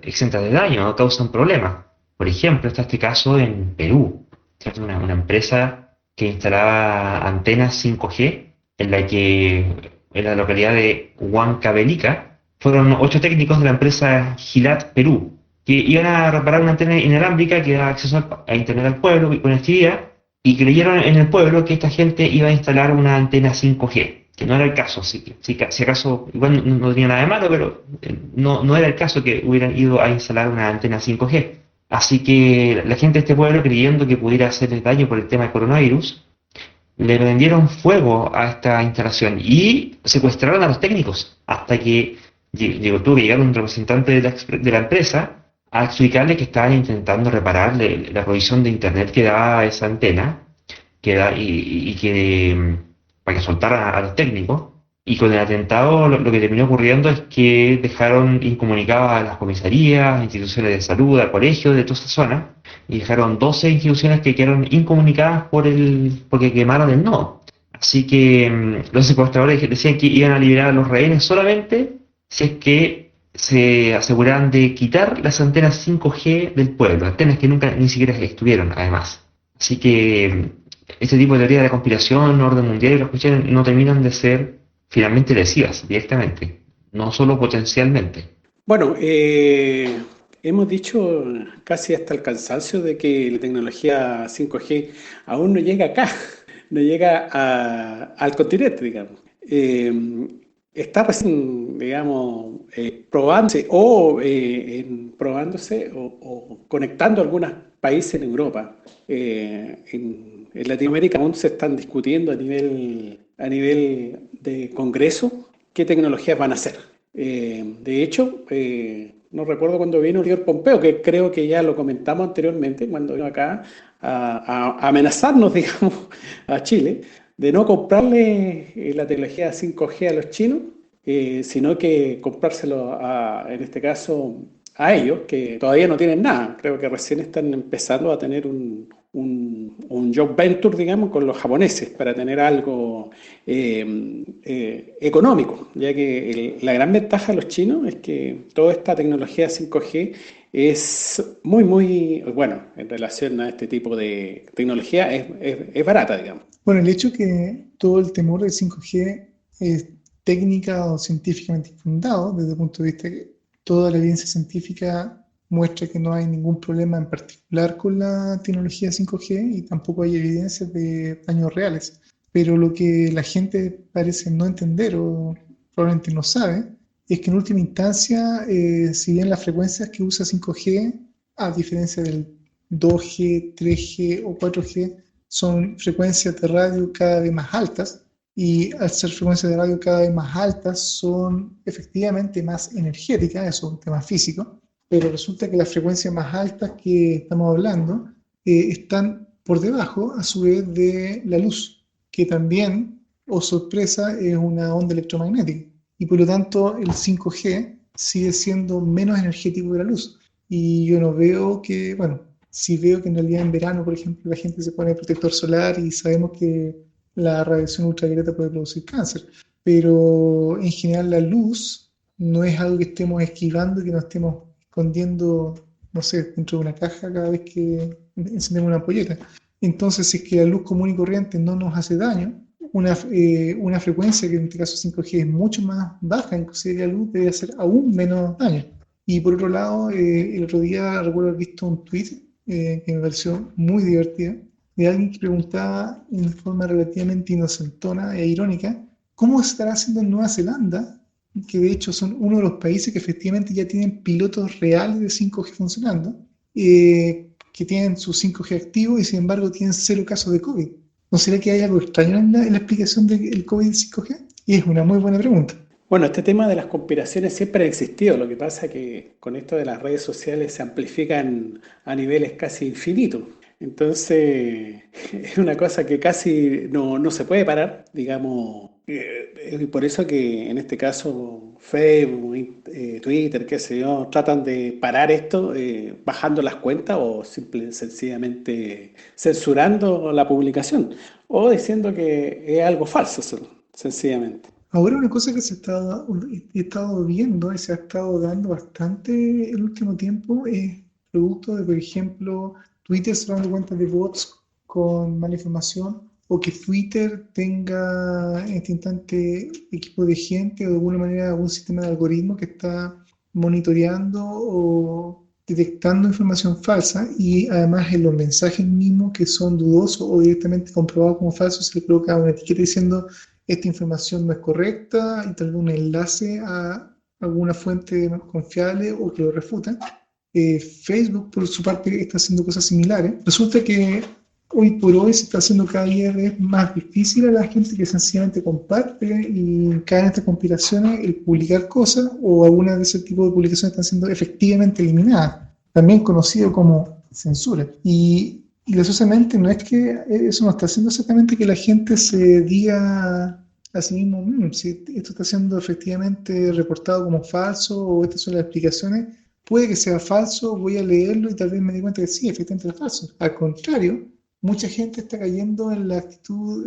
exentas de daño, no causan problemas. Por ejemplo, está este caso en Perú, ¿cierto? Una empresa que instalaba antenas 5G en la localidad de Huancavelica, fueron 8 técnicos de la empresa Gilat Perú, que iban a reparar una antena inalámbrica que da acceso a internet al pueblo y conectividad, y creyeron en el pueblo que esta gente iba a instalar una antena 5G, que no era el caso, si acaso, igual no tenía nada de malo, pero no era el caso que hubieran ido a instalar una antena 5G. Así que la gente de este pueblo, creyendo que pudiera hacerles daño por el tema del coronavirus, le prendieron fuego a esta instalación y secuestraron a los técnicos hasta que tuvo que llegar un representante de la empresa a explicarle que estaban intentando reparar la provisión de internet que daba esa antena y que para que soltara a los técnicos. Y con el atentado lo que terminó ocurriendo es que dejaron incomunicadas a las comisarías, instituciones de salud, a colegios de toda esa zona, y dejaron 12 instituciones que quedaron incomunicadas porque quemaron el nodo. Así que los secuestradores decían que iban a liberar a los rehenes solamente si es que se aseguraran de quitar las antenas 5G del pueblo, antenas que nunca ni siquiera estuvieron, además. Así que este tipo de teoría de la conspiración, orden mundial y las cuestiones no terminan de ser finalmente lesivas directamente, no solo potencialmente. Bueno, hemos dicho casi hasta el cansancio de que la tecnología 5G aún no llega acá, no llega al continente, digamos. Está recién, digamos, probándose o conectando algunos países en Europa. En Latinoamérica aún se están discutiendo a nivel de Congreso qué tecnologías van a ser. De hecho, no recuerdo cuando vino el señor Pompeo, que creo que ya lo comentamos anteriormente, cuando vino acá a amenazarnos, digamos, a Chile, de no comprarle la tecnología 5G a los chinos, sino que comprárselo en este caso, a ellos, que todavía no tienen nada. Creo que recién están empezando a tener un joint venture, digamos, con los japoneses para tener algo económico, ya que la gran ventaja de los chinos es que toda esta tecnología 5G es muy, bueno, en relación a este tipo de tecnología es barata, digamos. Bueno, el hecho que todo el temor del 5G es técnica o científicamente infundado, desde el punto de vista que toda la evidencia científica muestra que no hay ningún problema en particular con la tecnología 5G y tampoco hay evidencias de daños reales. Pero lo que la gente parece no entender o probablemente no sabe es que en última instancia, si bien las frecuencias que usa 5G, a diferencia del 2G, 3G o 4G, son frecuencias de radio cada vez más altas, y al ser frecuencias de radio cada vez más altas son efectivamente más energéticas, eso es un tema físico, pero resulta que las frecuencias más altas que estamos hablando están por debajo a su vez de la luz, que también, oh sorpresa, es una onda electromagnética, y por lo tanto el 5G sigue siendo menos energético que la luz. Y yo no veo que, bueno, sí veo que en realidad en verano, por ejemplo, la gente se pone protector solar y sabemos que la radiación ultravioleta puede producir cáncer, pero en general la luz no es algo que estemos esquivando, que nos estemos escondiendo, no sé, dentro de una caja cada vez que encendemos una ampolleta. Entonces, si es que la luz común y corriente no nos hace daño, una frecuencia que en este caso 5G es mucho más baja, inclusive la luz debe hacer aún menos daño. Y por otro lado, el otro día recuerdo haber visto un tweet que me pareció muy divertido, de alguien que preguntaba en forma relativamente inocentona e irónica, ¿cómo estará haciendo en Nueva Zelanda? Que de hecho son uno de los países que efectivamente ya tienen pilotos reales de 5G funcionando, que tienen su 5G activo y sin embargo tienen 0 casos de COVID. ¿No será que hay algo extraño en la explicación del COVID 5G? Y es una muy buena pregunta. Bueno, este tema de las conspiraciones siempre ha existido, lo que pasa es que con esto de las redes sociales se amplifican a niveles casi infinitos. Entonces, es una cosa que casi no se puede parar, digamos. Por eso que en este caso Facebook, Twitter, qué sé yo, tratan de parar esto bajando las cuentas o sencillamente censurando la publicación o diciendo que es algo falso, sencillamente. Ahora una cosa que he estado viendo y se ha estado dando bastante el último tiempo es producto de, por ejemplo, Twitter cerrando cuentas de bots con mala información, o que Twitter tenga en este instante equipo de gente o de alguna manera algún sistema de algoritmo que está monitoreando o detectando información falsa, y además en los mensajes mismos que son dudosos o directamente comprobados como falsos se le coloca una etiqueta diciendo esta información no es correcta y tal vez un enlace a alguna fuente más confiable o que lo refuta. Facebook, por su parte, está haciendo cosas similares. Resulta que hoy por hoy se está haciendo cada vez más difícil a la gente que sencillamente comparte y cae en estas conspiraciones el publicar cosas, o algunas de ese tipo de publicaciones están siendo efectivamente eliminadas, también conocido como censura. Y graciosamente no es que eso no está haciendo exactamente que la gente se diga a sí mismo, si esto está siendo efectivamente reportado como falso o estas son las explicaciones, puede que sea falso, voy a leerlo y tal vez me dé cuenta que sí, efectivamente es falso. Al contrario, mucha gente está cayendo en la actitud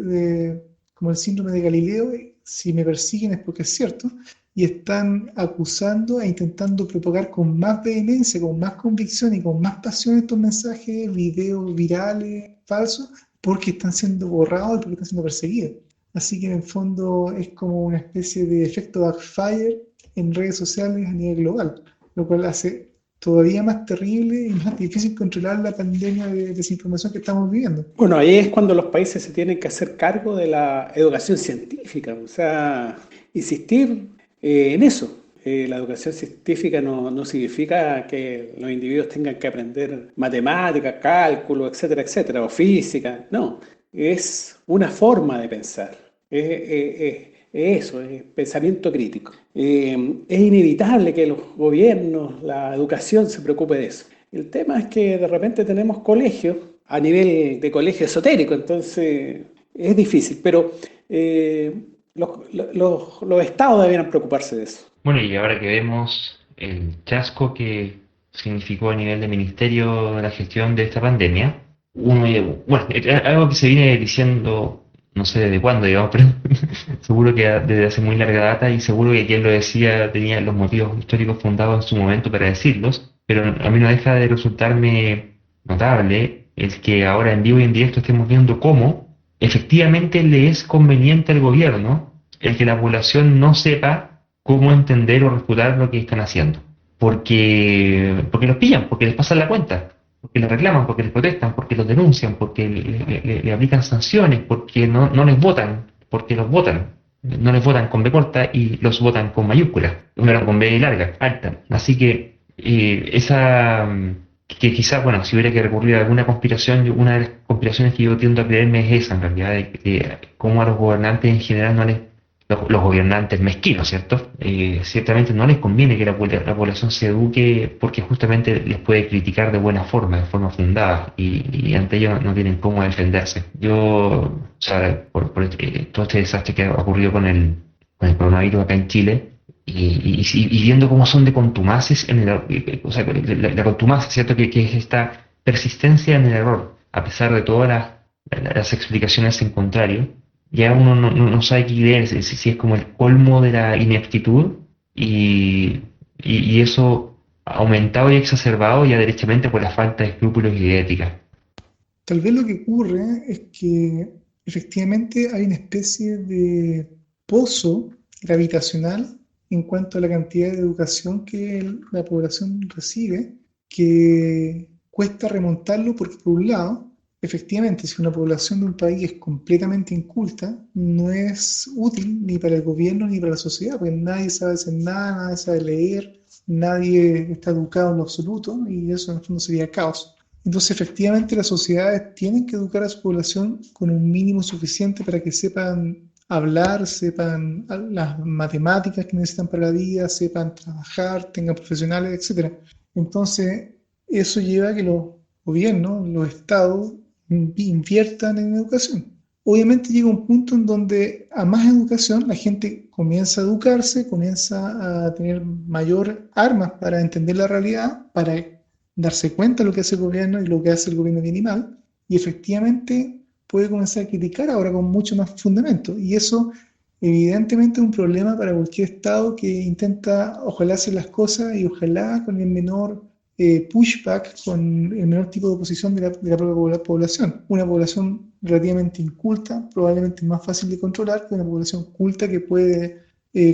como el síndrome de Galileo, si me persiguen es porque es cierto, y están acusando e intentando propagar con más vehemencia, con más convicción y con más pasión estos mensajes, videos virales, falsos, porque están siendo borrados y porque están siendo perseguidos. Así que en el fondo es como una especie de efecto backfire en redes sociales a nivel global, lo cual hace todavía más terrible y más difícil controlar la pandemia de desinformación que estamos viviendo. Bueno, ahí es cuando los países se tienen que hacer cargo de la educación científica, o sea, insistir en eso. La educación científica no significa que los individuos tengan que aprender matemáticas, cálculo, etcétera, etcétera, o física, no, es una forma de pensar, eso, es pensamiento crítico. Es inevitable que los gobiernos, la educación se preocupe de eso. El tema es que de repente tenemos colegios a nivel de colegio esotérico, entonces es difícil, pero los estados deberían preocuparse de eso. Bueno, y ahora que vemos el chasco que significó a nivel de ministerio la gestión de esta pandemia, bueno, algo que se viene diciendo, no sé desde cuándo, digamos, pero seguro que desde hace muy larga data y seguro que quien lo decía tenía los motivos históricos fundados en su momento para decirlos, pero a mí no deja de resultarme notable el que ahora en vivo y en directo estemos viendo cómo efectivamente le es conveniente al gobierno el que la población no sepa cómo entender o refutar lo que están haciendo. Porque los pillan, porque les pasan la cuenta, porque les reclaman, porque les protestan, porque los denuncian, porque le aplican sanciones, porque no les votan, porque los votan. No les votan con B corta y los votan con mayúsculas, no con B larga, alta. Así que que quizás, bueno, si hubiera que recurrir a alguna conspiración, una de las conspiraciones que yo tiendo a creerme es esa, en realidad, de cómo a los gobernantes en general no les los gobernantes mezquinos, ¿cierto? Ciertamente no les conviene que la población se eduque porque justamente les puede criticar de forma fundada, y ante ello no tienen cómo defenderse. Yo, o sea, todo este desastre que ha ocurrido con el coronavirus acá en Chile, y viendo cómo son de contumaces o sea, la contumacia, ¿cierto? Que es esta persistencia en el error, a pesar de todas las explicaciones en contrario, ya uno no sabe qué creer, si es como el colmo de la ineptitud y eso aumentado y exacerbado ya derechamente por la falta de escrúpulos y de ética. Tal vez lo que ocurre es que efectivamente hay una especie de pozo gravitacional en cuanto a la cantidad de educación que la población recibe, que cuesta remontarlo porque, por un lado, efectivamente, si una población de un país es completamente inculta, no es útil ni para el gobierno ni para la sociedad, porque nadie sabe hacer nada, nadie sabe leer, nadie está educado en lo absoluto, y eso en el fondo sería caos. Entonces, efectivamente, las sociedades tienen que educar a su población con un mínimo suficiente para que sepan hablar, sepan las matemáticas que necesitan para la vida, sepan trabajar, tengan profesionales, etcétera. Entonces, eso lleva a que los gobiernos, los estados, inviertan en educación. Obviamente llega un punto en donde a más educación la gente comienza a educarse, comienza a tener mayor armas para entender la realidad, para darse cuenta de lo que hace el gobierno y lo que hace el gobierno bien y mal, y efectivamente puede comenzar a criticar ahora con mucho más fundamento. Y eso evidentemente es un problema para cualquier Estado que intenta ojalá hacer las cosas y ojalá con el menor pushback, con el menor tipo de oposición de la propia población. Una población relativamente inculta, probablemente más fácil de controlar que una población culta que puede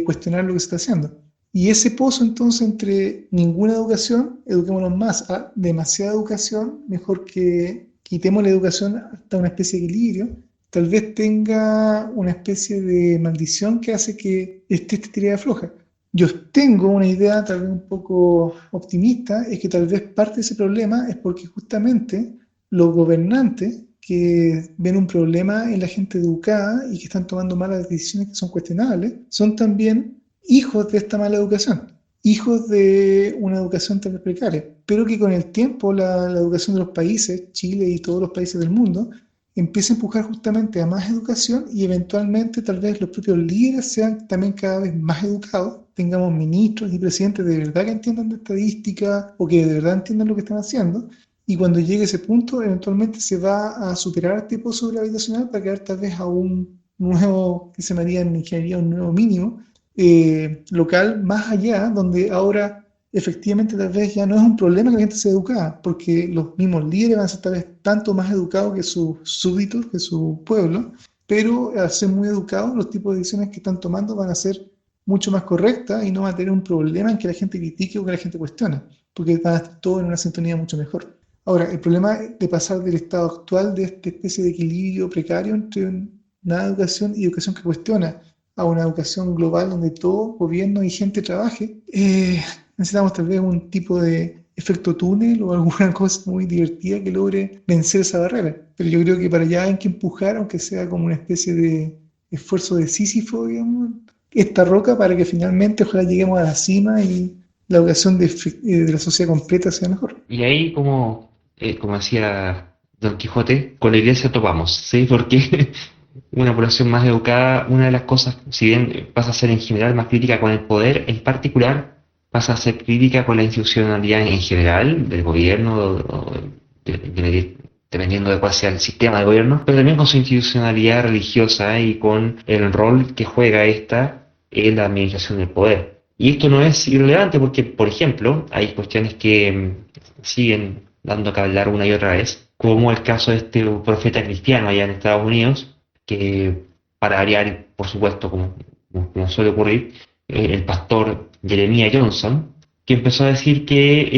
cuestionar lo que se está haciendo. Y ese pozo entonces entre ninguna educación, eduquémonos más, a demasiada educación, mejor que quitemos la educación hasta una especie de equilibrio, tal vez tenga una especie de maldición que hace que esté esta tirada floja. Yo tengo una idea tal vez un poco optimista, es que tal vez parte de ese problema es porque justamente los gobernantes que ven un problema en la gente educada y que están tomando malas decisiones que son cuestionables, son también hijos de esta mala educación, hijos de una educación tal vez precaria, pero que con el tiempo la educación de los países, Chile y todos los países del mundo, empieza a empujar justamente a más educación y eventualmente tal vez los propios líderes sean también cada vez más educados, tengamos ministros y presidentes de verdad que entiendan de estadística o que de verdad entiendan lo que están haciendo, y cuando llegue ese punto eventualmente se va a superar este pozo gravitacional para quedar tal vez a un nuevo, que se llamaría en ingeniería un nuevo mínimo, local más allá, donde ahora efectivamente tal vez ya no es un problema que la gente sea educada, porque los mismos líderes van a ser tal vez tanto más educados que sus súbditos, que su pueblo, pero al ser muy educados, los tipos de decisiones que están tomando van a ser mucho más correctas y no van a tener un problema en que la gente critique o que la gente cuestione, porque van a estar todos en una sintonía mucho mejor. Ahora, el problema de pasar del estado actual de esta especie de equilibrio precario entre una educación y educación que cuestiona a una educación global donde todo gobierno y gente trabaje, necesitamos tal vez un tipo de efecto túnel o alguna cosa muy divertida que logre vencer esa barrera. Pero yo creo que para allá hay que empujar, aunque sea como una especie de esfuerzo de Sísifo, digamos, esta roca para que finalmente ojalá lleguemos a la cima y la educación de la sociedad completa sea mejor. Y ahí, como decía Don Quijote, con la iglesia topamos, ¿sí? Porque una población más educada, una de las cosas, si bien pasa a ser en general más crítica con el poder, en particular pasa a ser crítica con la institucionalidad en general, del gobierno, de dependiendo de cuál sea el sistema de gobierno, pero también con su institucionalidad religiosa y con el rol que juega esta en la administración del poder. Y esto no es irrelevante porque, por ejemplo, hay cuestiones que siguen dando que hablar una y otra vez, como el caso de este profeta cristiano allá en Estados Unidos, que para variar, por supuesto, como suele ocurrir, el pastor Jeremiah Johnson, que empezó a decir que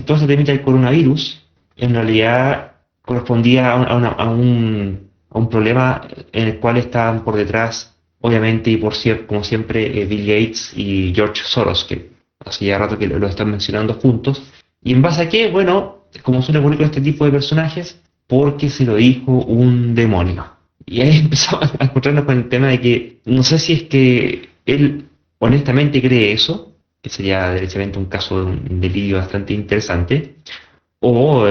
todo ese tema del coronavirus en realidad correspondía a un problema en el cual estaban por detrás, obviamente, y como siempre, Bill Gates y George Soros, que hace ya rato que lo están mencionando juntos. ¿Y en base a qué? Bueno, como suele ocurrir con este tipo de personajes, porque se lo dijo un demonio. Y ahí empezamos a encontrarnos con el tema de que no sé si es que él honestamente cree eso, que sería derechamente un caso de un delirio bastante interesante, o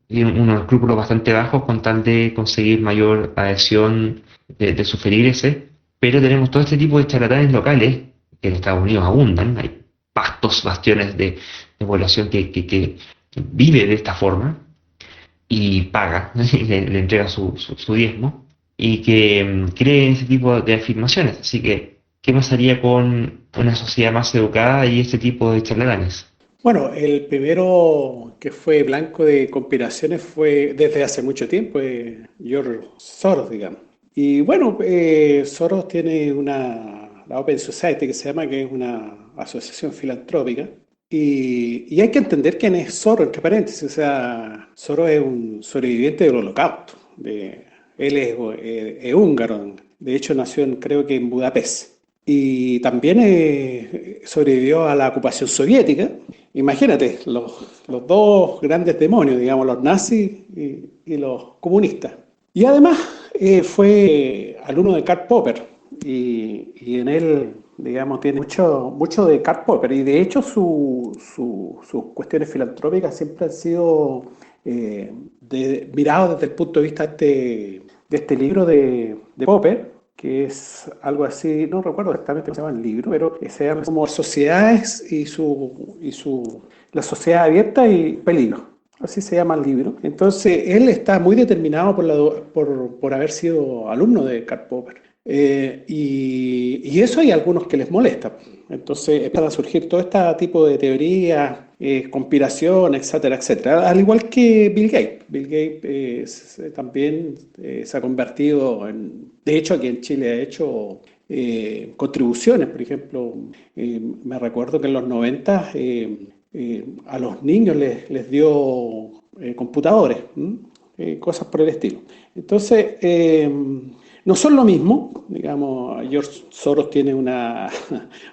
tiene unos escrúpulos bastante bajos con tal de conseguir mayor adhesión de sus feligreses, pero tenemos todo este tipo de charlatanes locales que en Estados Unidos abundan, hay vastos bastiones de población que vive de esta forma y paga, le entrega su diezmo, y que cree en ese tipo de afirmaciones. Así que, ¿qué pasaría con una sociedad más educada y este tipo de charlatanes? Bueno, el primero que fue blanco de conspiraciones fue desde hace mucho tiempo, George Soros, digamos. Y bueno, Soros tiene la Open Society que se llama, que es una asociación filantrópica. Y hay que entender quién es Soros, entre paréntesis. O sea, Soros es un sobreviviente del Holocausto. Él es húngaro. De hecho, nació creo que en Budapest. Y también sobrevivió a la ocupación soviética. Imagínate, los dos grandes demonios, digamos, los nazis y los comunistas. Y además fue alumno de Karl Popper y en él, digamos, tiene mucho de Karl Popper. Y de hecho sus cuestiones filantrópicas siempre han sido mirados desde el punto de vista de este libro de Popper, que es algo así, no recuerdo exactamente cómo se llama el libro, pero se llama como Sociedades la sociedad abierta y peligro. Así se llama el libro. Entonces, él está muy determinado por haber sido alumno de Karl Popper. Y eso hay algunos que les molesta. Entonces, empiezan a surgir todo este tipo de teorías, conspiración, etcétera, etcétera. Al igual que Bill Gates. Bill Gates también se ha convertido en... De hecho, aquí en Chile ha hecho contribuciones. Por ejemplo, me recuerdo que en los 90 a los niños les dio computadores, cosas por el estilo. Entonces, no son lo mismo, digamos, George Soros tiene una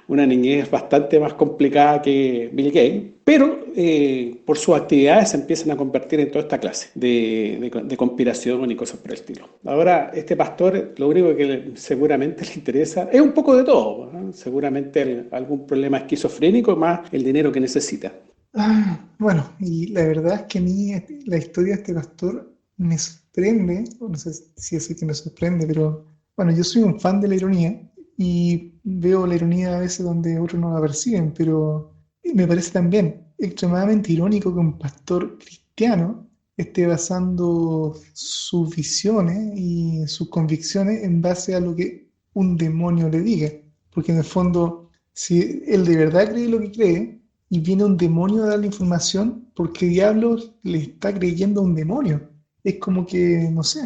niñez bastante más complicada que Bill Gates, pero por sus actividades se empiezan a convertir en toda esta clase de conspiración y cosas por el estilo. Ahora, este pastor, lo único que seguramente le interesa es un poco de todo, ¿no? Seguramente algún problema esquizofrénico más el dinero que necesita. Bueno, y la verdad es que a mí la historia de este pastor me sorprende, o no sé si es que me sorprende, pero bueno, yo soy un fan de la ironía y veo la ironía a veces donde otros no la perciben, pero me parece también extremadamente irónico que un pastor cristiano esté basando sus visiones y sus convicciones en base a lo que un demonio le diga, porque en el fondo, si él de verdad cree lo que cree, y viene un demonio a darle información, ¿por qué diablos le está creyendo a un demonio? Es como que, no sé,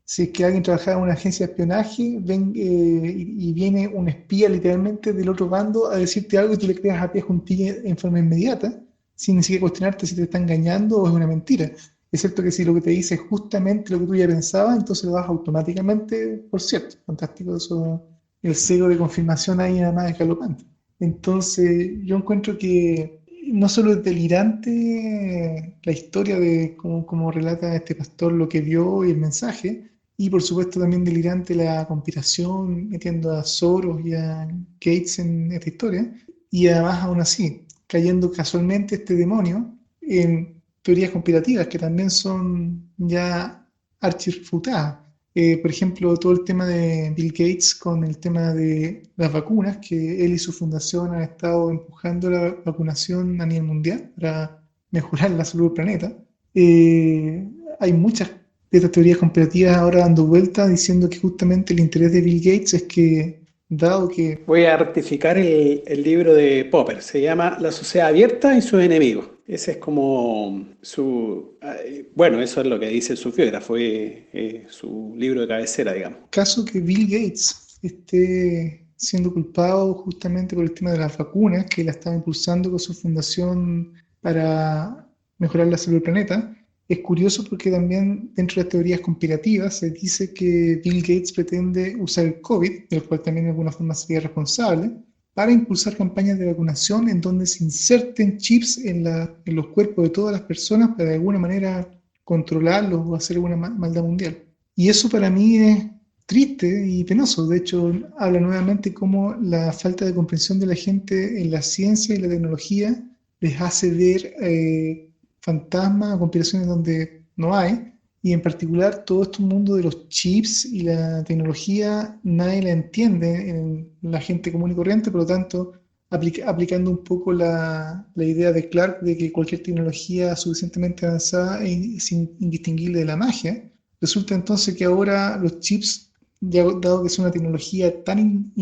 si es que alguien trabajara en una agencia de espionaje y viene un espía literalmente del otro bando a decirte algo y tú le creas a pie juntilla en forma inmediata, sin ni siquiera cuestionarte si te está engañando o es una mentira. Es cierto que si lo que te dice es justamente lo que tú ya pensabas, entonces lo das automáticamente por cierto. Fantástico eso, el cego de confirmación ahí nada más es galopante. Entonces, yo encuentro que no solo es delirante la historia de cómo relata este pastor lo que vio y el mensaje, y por supuesto también delirante la conspiración metiendo a Soros y a Gates en esta historia, y además aún así, cayendo casualmente este demonio en teorías conspirativas que también son ya archirrefutadas. Por ejemplo, todo el tema de Bill Gates con el tema de las vacunas, que él y su fundación han estado empujando la vacunación a nivel mundial para mejorar la salud del planeta. Hay muchas de estas teorías conspirativas ahora dando vuelta diciendo que justamente el interés de Bill Gates es que, dado que Voy a rectificar el libro de Popper, se llama La sociedad abierta y sus enemigos. Ese es como bueno, eso es lo que dice su biógrafo, su libro de cabecera, digamos. caso que Bill Gates esté siendo culpado justamente por el tema de las vacunas, que la estaba impulsando con su fundación para mejorar la salud del planeta, es curioso porque también dentro de las teorías conspirativas se dice que Bill Gates pretende usar el COVID, del cual también de alguna forma sería responsable, para impulsar campañas de vacunación en donde se inserten chips en los cuerpos de todas las personas para de alguna manera controlarlos o hacer alguna maldad mundial. Y eso para mí es triste y penoso. De hecho, habla nuevamente cómo la falta de comprensión de la gente en la ciencia y la tecnología les hace ver fantasmas o conspiraciones donde no hay. Y en particular, todo este mundo de los chips y la tecnología, nadie la entiende en la gente común y corriente, por lo tanto, aplicando un poco la idea de Clark de que cualquier tecnología suficientemente avanzada es indistinguible de la magia, resulta entonces que ahora los chips, dado que es una tecnología tan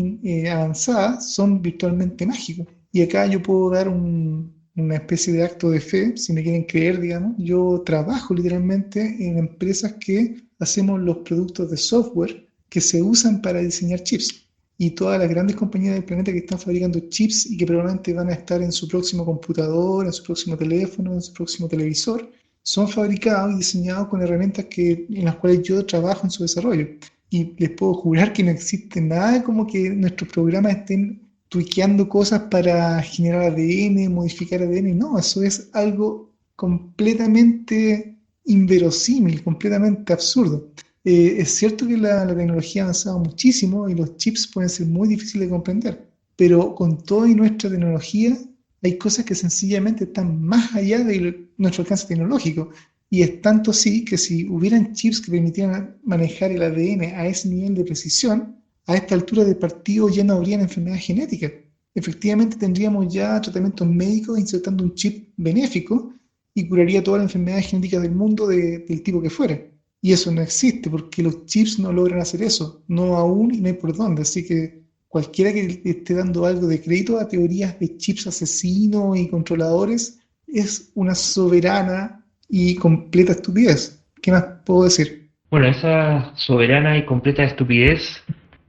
avanzada, son virtualmente mágicos. Y acá yo puedo dar una especie de acto de fe, si me quieren creer, digamos. Yo trabajo literalmente en empresas que hacemos los productos de software que se usan para diseñar chips. Y todas las grandes compañías del planeta que están fabricando chips y que probablemente van a estar en su próximo computador, en su próximo teléfono, en su próximo televisor, son fabricados y diseñados con herramientas en las cuales yo trabajo en su desarrollo. Y les puedo jurar que no existe nada como que nuestros programas estén tuiqueando cosas para generar ADN, modificar ADN. No, eso es algo completamente inverosímil, completamente absurdo. Es cierto que la tecnología ha avanzado muchísimo y los chips pueden ser muy difíciles de comprender, pero con toda nuestra tecnología hay cosas que sencillamente están más allá de nuestro alcance tecnológico. Y es tanto así que si hubieran chips que permitieran manejar el ADN a ese nivel de precisión, a esta altura del partido ya no habrían enfermedades genéticas. Efectivamente tendríamos ya tratamientos médicos insertando un chip benéfico y curaría todas las enfermedades genéticas del mundo del tipo que fuera. Y eso no existe porque los chips no logran hacer eso, no aún y no hay por dónde. Así que cualquiera que esté dando algo de crédito a teorías de chips asesinos y controladores es una soberana y completa estupidez. ¿Qué más puedo decir? Bueno, esa soberana y completa estupidez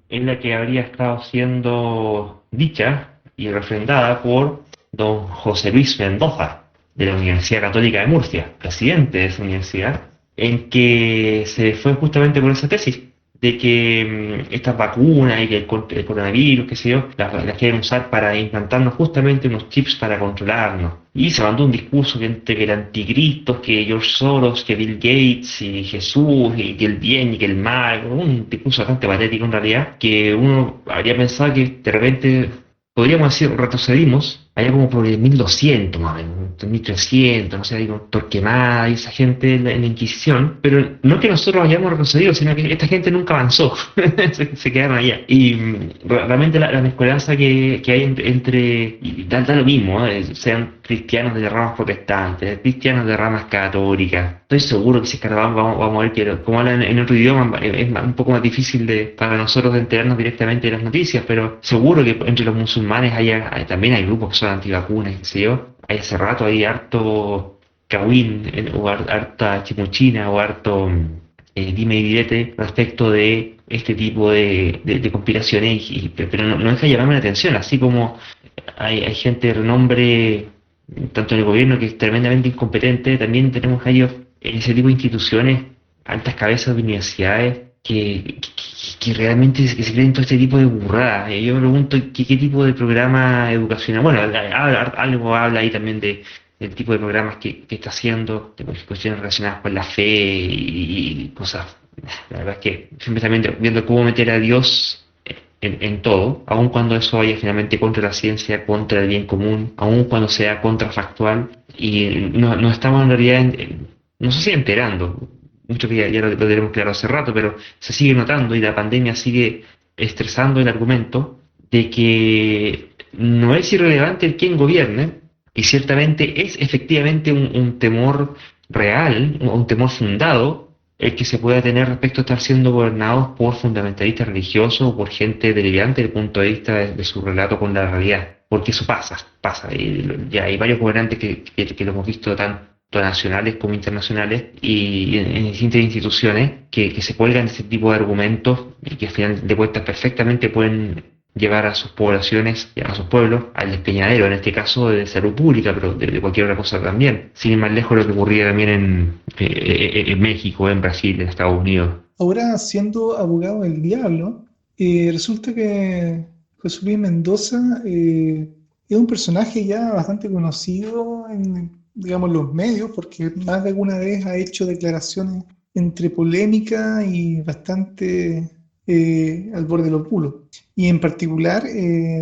es la que habría estado siendo dicha y refrendada por don José Luis Mendoza, de la Universidad Católica de Murcia, presidente de esa universidad, en que se fue justamente por esa tesis de que estas vacunas y que el coronavirus, qué sé yo, las quieren usar para implantarnos justamente unos chips para controlarnos. Y se mandó un discurso que entre que el anticristo, que George Soros, que Bill Gates y Jesús, y que el bien y que el mal, un discurso bastante patético en realidad, que uno habría pensado que de repente, podríamos decir, retrocedimos allá como por el 1200 más o menos, 1300, no sé, ahí con Torquemada y esa gente en la Inquisición, pero no que nosotros hayamos retrocedido, sino que esta gente nunca avanzó, se quedaron allá. Y realmente la mezcolanza que hay entre y da lo mismo, sean cristianos de ramas protestantes, cristianos de ramas católicas. Estoy seguro que si escarbamos vamos a ver que como hablan en otro idioma es un poco más difícil para nosotros de enterarnos directamente de las noticias, pero seguro que entre los musulmanes también hay grupos que son antivacunas, qué sé yo. Hay hace rato hay harto cagüín o harta chimuchina o harto dime y direte respecto de este tipo de conspiraciones, pero no deja de llamarme la atención, así como hay gente de renombre tanto en el gobierno que es tremendamente incompetente, también tenemos a ellos en ese tipo de instituciones, altas cabezas de universidades que realmente se creen todo este tipo de burradas. Yo me pregunto qué tipo de programa educacional, bueno, algo habla ahí también del tipo de programas que está haciendo, de cuestiones relacionadas con la fe y cosas. La verdad es que siempre también viendo cómo meter a Dios en todo, aun cuando eso vaya finalmente contra la ciencia, contra el bien común, aun cuando sea contrafactual, y no estamos en realidad, no sé si enterando, mucho que ya lo tenemos claro hace rato, pero se sigue notando y la pandemia sigue estresando el argumento de que no es irrelevante el quién gobierne, y ciertamente es efectivamente un temor real, un temor fundado, el que se pueda tener respecto a estar siendo gobernados por fundamentalistas religiosos o por gente delirante desde el punto de vista de su relato con la realidad. Porque eso pasa. Y ya hay varios gobernantes que lo hemos visto tanto nacionales como internacionales y en distintas instituciones que se cuelgan de este tipo de argumentos y que al final de cuentas perfectamente pueden llevar a sus poblaciones, a sus pueblos, al despeñadero, en este caso de salud pública, pero de cualquier otra cosa también. Sin ir más lejos lo que ocurría también en México, en Brasil, en Estados Unidos. Ahora, siendo abogado del diablo, resulta que José Luis Mendoza es un personaje ya bastante conocido en, digamos, los medios, porque más de alguna vez ha hecho declaraciones entre polémica y bastante al borde de los bulos. Y en particular,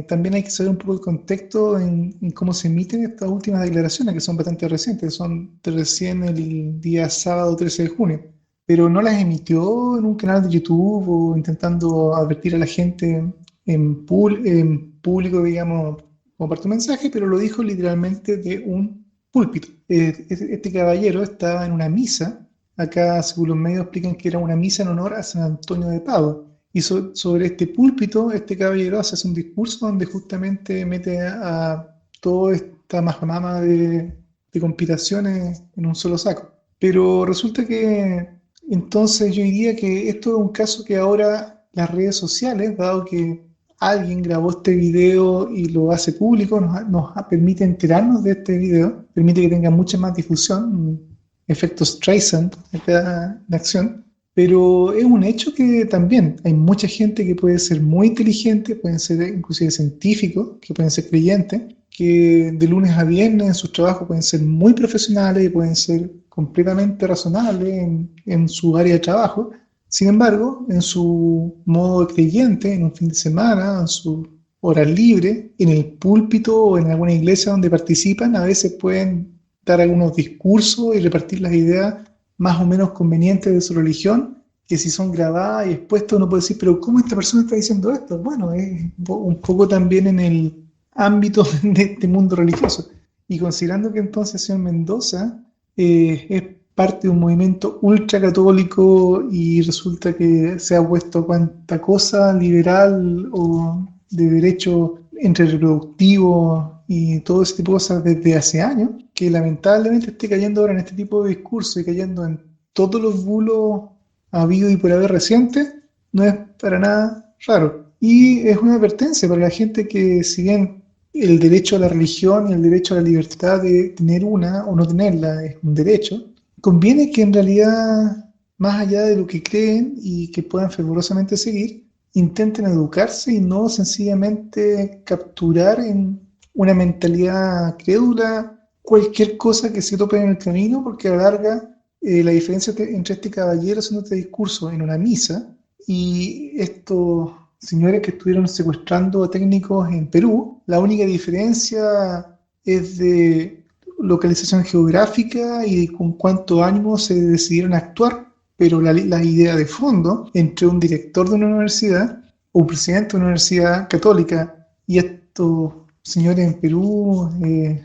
también hay que saber un poco el contexto en cómo se emiten estas últimas declaraciones, que son bastante recientes, son de recién el día sábado 13 de junio, pero no las emitió en un canal de YouTube o intentando advertir a la gente en público, digamos, como parte de un mensaje, pero lo dijo literalmente de un púlpito. Este caballero estaba en una misa, acá según los medios explican que era una misa en honor a San Antonio de Padua, y sobre este púlpito este caballero hace un discurso donde justamente mete a toda esta majamama de conspiraciones en un solo saco. Pero resulta que entonces yo diría que esto es un caso que ahora las redes sociales, dado que alguien grabó este video y lo hace público, nos permite enterarnos de este video, permite que tenga mucha más difusión, efectos Streisand de acción, pero es un hecho que también hay mucha gente que puede ser muy inteligente, pueden ser inclusive científicos, que pueden ser creyentes, que de lunes a viernes en sus trabajos pueden ser muy profesionales y pueden ser completamente razonables en su área de trabajo. Sin embargo, en su modo de creyente, en un fin de semana, en sus horas libres, en el púlpito o en alguna iglesia donde participan, a veces pueden dar algunos discursos y repartir las ideas más o menos convenientes de su religión, que si son grabadas y expuestas uno puede decir, pero ¿cómo esta persona está diciendo esto? Bueno, es un poco también en el ámbito de este mundo religioso. Y considerando que entonces el señor Mendoza es parte de un movimiento ultracatólico y resulta que se ha puesto a cuanta cosa liberal o de derecho entre reproductivo y todo ese tipo de cosas desde hace años, que lamentablemente esté cayendo ahora en este tipo de discurso y cayendo en todos los bulos habidos y por haber recientes, no es para nada raro. Y es una advertencia para la gente que, si bien el derecho a la religión y el derecho a la libertad de tener una o no tenerla es un derecho, conviene que en realidad, más allá de lo que creen y que puedan fervorosamente seguir, intenten educarse y no sencillamente capturar en una mentalidad crédula cualquier cosa que se tope en el camino, porque a la larga la diferencia entre este caballero haciendo este discurso en una misa y estos señores que estuvieron secuestrando a técnicos en Perú, la única diferencia es de localización geográfica y de con cuánto ánimo se decidieron a actuar, pero la idea de fondo entre un director de una universidad o un presidente de una universidad católica y estos señores en Perú,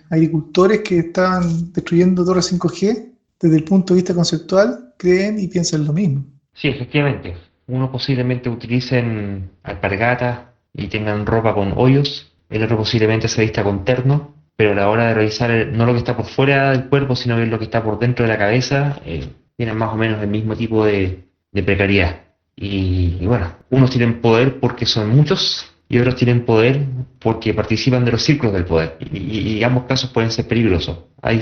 agricultores que estaban destruyendo torres 5G, desde el punto de vista conceptual, creen y piensan lo mismo. Sí, efectivamente. Uno posiblemente utilicen alpargatas y tengan ropa con hoyos, el otro posiblemente se vista con terno, pero a la hora de revisar no lo que está por fuera del cuerpo, sino lo que está por dentro de la cabeza, tienen más o menos el mismo tipo de precariedad. Y bueno, unos tienen poder porque son muchos y otros tienen poder porque participan de los círculos del poder. Y ambos casos pueden ser peligrosos. Hay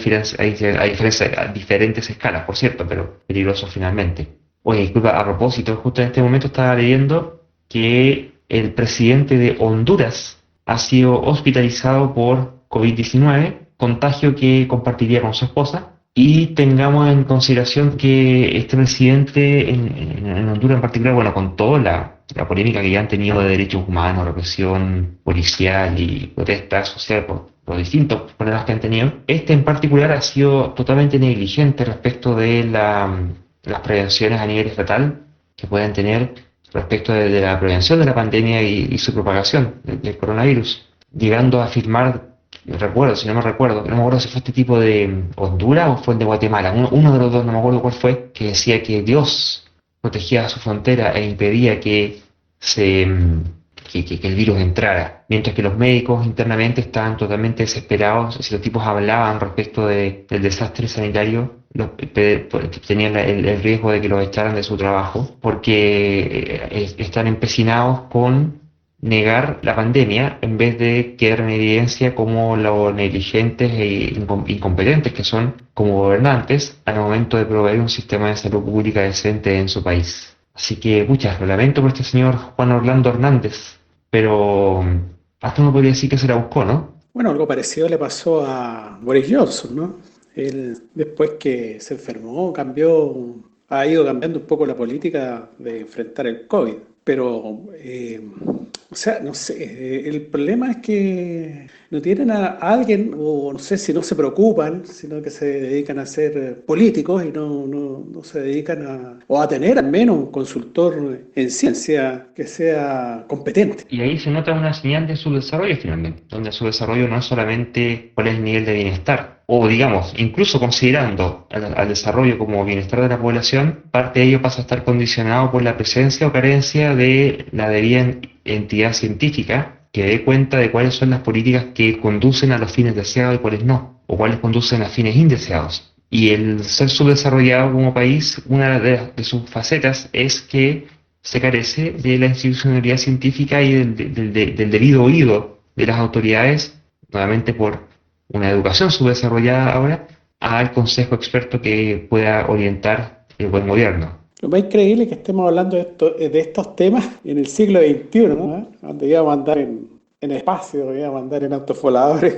diferentes escalas, por cierto, pero peligrosos finalmente. Oye, disculpa, a propósito, justo en este momento estaba leyendo que el presidente de Honduras ha sido hospitalizado por COVID-19, contagio que compartiría con su esposa. Y tengamos en consideración que este presidente en Honduras en particular, bueno, con toda la polémica que ya han tenido de derechos humanos, represión policial y protesta social por los distintos problemas que han tenido, este en particular ha sido totalmente negligente respecto de las prevenciones a nivel estatal que pueden tener respecto de la prevención de la pandemia y su propagación del coronavirus, llegando a afirmar recuerdo, si no me recuerdo, no me acuerdo si fue este tipo de Honduras o fue el de Guatemala, uno de los dos, no me acuerdo cuál fue, que decía que Dios protegía su frontera e impedía se, mm, que el virus entrara, mientras que los médicos internamente estaban totalmente desesperados. Si los tipos hablaban respecto del desastre sanitario, tenían el riesgo de que los echaran de su trabajo, porque están empecinados con negar la pandemia en vez de quedar en evidencia como lo negligentes e incompetentes que son como gobernantes al momento de proveer un sistema de salud pública decente en su país. Así que, pucha, lo lamento por este señor Juan Orlando Hernández, pero hasta uno podría decir que se la buscó, ¿no? Bueno, algo parecido le pasó a Boris Johnson, ¿no? Él, después que se enfermó, ha ido cambiando un poco la política de enfrentar el COVID. Pero, o sea, no sé, el problema es que no tienen a alguien, o no sé si no se preocupan, sino que se dedican a ser políticos y no se dedican o a tener al menos un consultor en ciencia que sea competente. Y ahí se nota una señal de subdesarrollo finalmente, donde su desarrollo no es solamente cuál es el nivel de bienestar, o digamos, incluso considerando al desarrollo como bienestar de la población, parte de ello pasa a estar condicionado por la presencia o carencia de la debida entidad científica que dé cuenta de cuáles son las políticas que conducen a los fines deseados y cuáles no, o cuáles conducen a fines indeseados. Y el ser subdesarrollado como país, una de sus facetas es que se carece de la institucionalidad científica y del debido oído de las autoridades, nuevamente por una educación subdesarrollada ahora, al consejo experto que pueda orientar el buen gobierno. Lo más increíble es que estemos hablando de estos temas en el siglo XXI, ¿no? Donde íbamos a andar en el espacio, íbamos a andar en autos voladores.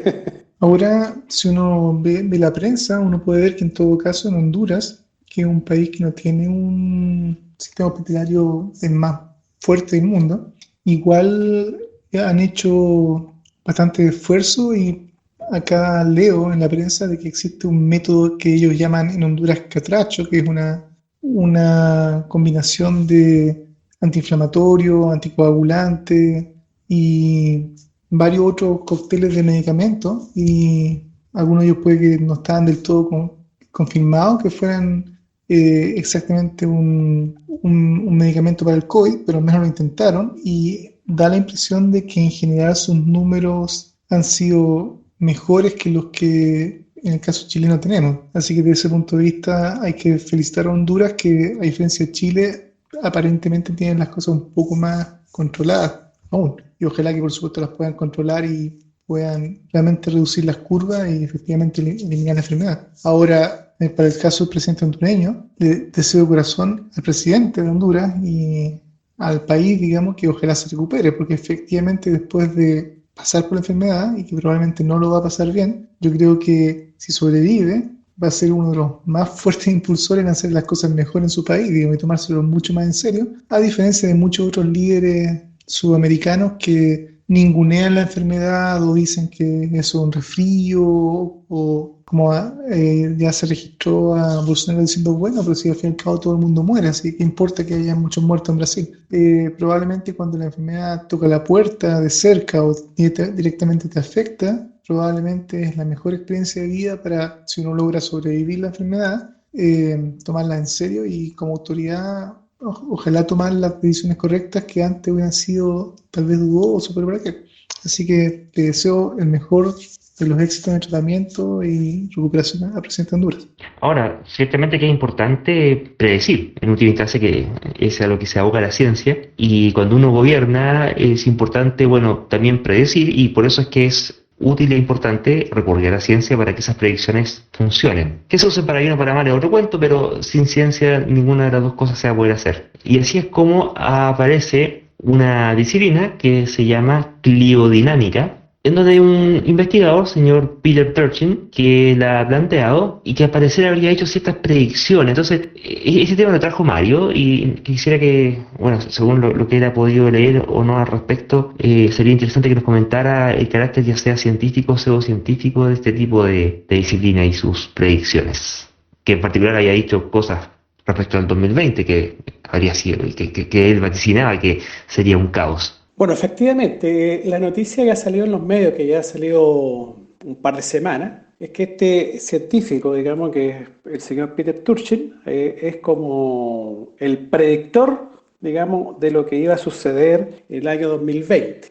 Ahora, si uno ve la prensa, uno puede ver que en todo caso en Honduras, que es un país que no tiene un sistema hospitalario el más fuerte del mundo, igual han hecho bastante esfuerzo y acá leo en la prensa de que existe un método que ellos llaman en Honduras catracho, que es una combinación de antiinflamatorio, anticoagulante y varios otros cócteles de medicamentos, y algunos de ellos puede que no estaban del todo confirmados que fueran exactamente un medicamento para el COVID, pero al menos lo intentaron y da la impresión de que en general sus números han sido mejores que los que en el caso chileno tenemos. Así que desde ese punto de vista hay que felicitar a Honduras, que a diferencia de Chile aparentemente tienen las cosas un poco más controladas aún. Y ojalá que por supuesto las puedan controlar y puedan realmente reducir las curvas y efectivamente eliminar la enfermedad. Ahora, para el caso del presidente hondureño, le deseo de corazón al presidente de Honduras y al país, digamos, que ojalá se recupere, porque efectivamente después de pasar por la enfermedad, y que probablemente no lo va a pasar bien, yo creo que si sobrevive, va a ser uno de los más fuertes impulsores en hacer las cosas mejor en su país, digamos, y tomárselo mucho más en serio, a diferencia de muchos otros líderes sudamericanos que ningunean la enfermedad o dicen que eso es un resfrío, o como ya se registró a Bolsonaro diciendo, bueno, pero si al fin y al cabo todo el mundo muere, así que importa que haya muchos muertos en Brasil. Probablemente cuando la enfermedad toca la puerta de cerca o directamente te afecta, probablemente es la mejor experiencia de vida para, si uno logra sobrevivir la enfermedad, tomarla en serio y como autoridad ojalá tomar las decisiones correctas que antes hubieran sido tal vez dudoso, pero para qué. Así que te deseo el mejor de los éxitos en el tratamiento y recuperación al presidente de Honduras. Ahora, ciertamente que es importante predecir, en última instancia, que es a lo que se aboca la ciencia, y cuando uno gobierna es importante, bueno, también predecir, y por eso es que es útil e importante recurrir a la ciencia para que esas predicciones funcionen. Que se usen para bien o para mal es otro cuento, pero sin ciencia ninguna de las dos cosas se va a poder hacer. Y así es como aparece una disciplina que se llama cliodinámica, en donde hay un investigador, señor Peter Turchin, que la ha planteado y que al parecer habría hecho ciertas predicciones. Entonces, ese tema lo trajo Mario y quisiera que, bueno, según lo que él ha podido leer o no al respecto, sería interesante que nos comentara el carácter ya sea científico o pseudocientífico de este tipo de disciplina y sus predicciones. Que en particular haya dicho cosas respecto al 2020 que habría sido, que él vaticinaba que sería un caos. Bueno, efectivamente, la noticia que ha salido en los medios, que ya ha salido un par de semanas, es que este científico, digamos que es el señor Peter Turchin, es como el predictor, digamos, de lo que iba a suceder el año 2020.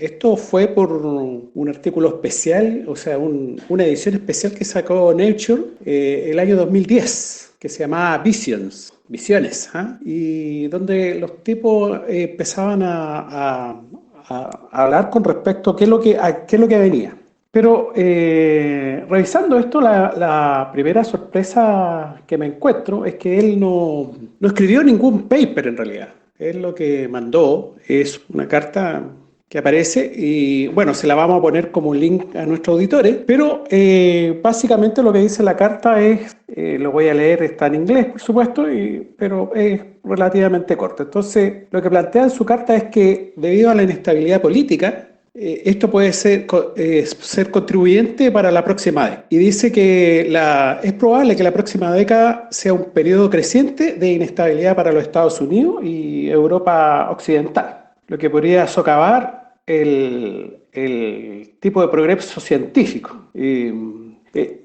Esto fue por un artículo especial, o sea, una edición especial que sacó Nature el año 2010, que se llamaba Visiones, ¿eh? Y donde los tipos empezaban a hablar con respecto a qué es lo que venía. Pero revisando esto, la primera sorpresa que me encuentro es que él no escribió ningún paper en realidad. Él lo que mandó es una carta que aparece y bueno, se la vamos a poner como link a nuestros auditores, pero básicamente lo que dice la carta es, lo voy a leer, está en inglés por supuesto, pero es relativamente corto. Entonces, lo que plantea en su carta es que debido a la inestabilidad política, esto puede ser contribuyente para la próxima década. Y dice que es probable que la próxima década sea un periodo creciente de inestabilidad para los Estados Unidos y Europa occidental, lo que podría socavar el tipo de progreso científico.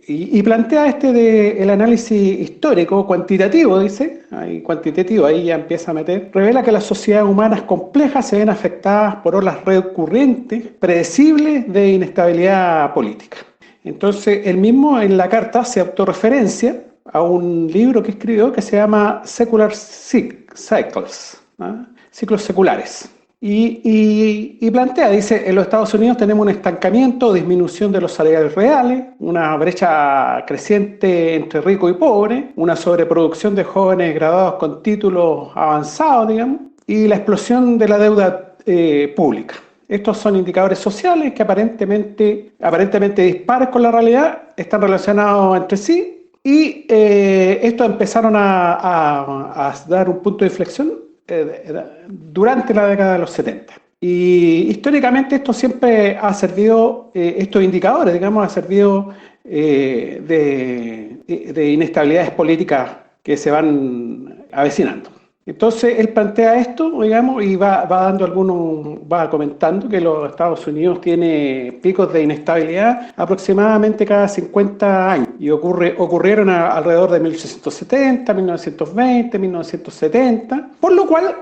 Y plantea el análisis histórico, cuantitativo, dice, cuantitativo, ahí ya empieza a meter, revela que las sociedades humanas complejas se ven afectadas por olas recurrentes, predecibles de inestabilidad política. Entonces, él mismo en la carta se autorreferencia a un libro que escribió que se llama Secular Cycles, ¿no? Ciclos seculares. Y plantea, dice, en los Estados Unidos tenemos un estancamiento, disminución de los salarios reales, una brecha creciente entre rico y pobre, una sobreproducción de jóvenes graduados con títulos avanzados, digamos, y la explosión de la deuda pública. Estos son indicadores sociales que aparentemente dispares con la realidad, están relacionados entre sí, y estos empezaron a dar un punto de inflexión durante la década de los 70. Y históricamente esto siempre ha servido, estos indicadores, digamos, ha servido de inestabilidades políticas que se van avecinando. Entonces él plantea esto, digamos, y va comentando que los Estados Unidos tiene picos de inestabilidad aproximadamente cada 50 años y ocurrieron alrededor de 1870, 1920, 1970, por lo cual,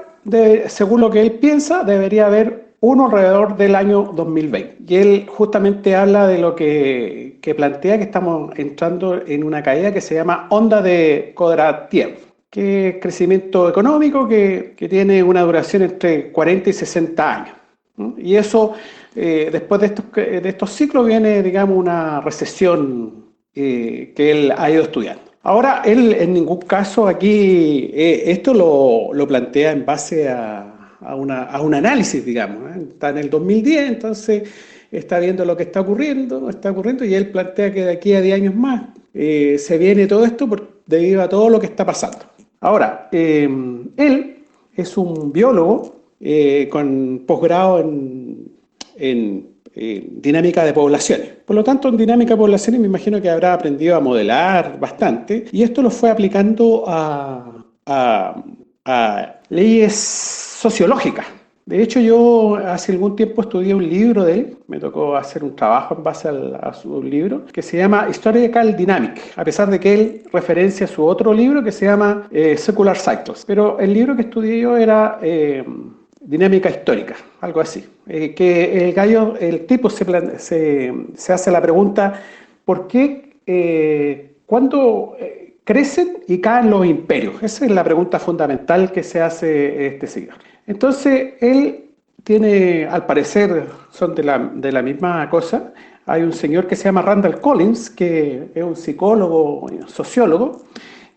según lo que él piensa, debería haber uno alrededor del año 2020. Y él justamente habla de lo que plantea que estamos entrando en una caída que se llama onda de Kondratiev, que es crecimiento económico que tiene una duración entre 40 y 60 años. ¿No? Y eso, después de estos ciclos, viene, digamos, una recesión que él ha ido estudiando. Ahora, él en ningún caso aquí, esto lo plantea en base a un análisis, digamos. Está en el 2010, entonces está viendo lo que está ocurriendo, y él plantea que de aquí a 10 años más se viene todo esto debido a todo lo que está pasando. Ahora, él es un biólogo con posgrado en dinámica de poblaciones. Por lo tanto, en dinámica de poblaciones me imagino que habrá aprendido a modelar bastante y esto lo fue aplicando a leyes sociológicas. De hecho, yo hace algún tiempo estudié un libro de él, me tocó hacer un trabajo en base a su libro, que se llama Historical Dynamic, a pesar de que él referencia su otro libro que se llama Secular Cycles. Pero el libro que estudié yo era Dinámica Histórica, algo así. Que el tipo se hace la pregunta, ¿por qué cuándo crecen y caen los imperios? Esa es la pregunta fundamental que se hace este señor. Entonces, él tiene, al parecer, son de la misma cosa. Hay un señor que se llama Randall Collins, que es un psicólogo, sociólogo,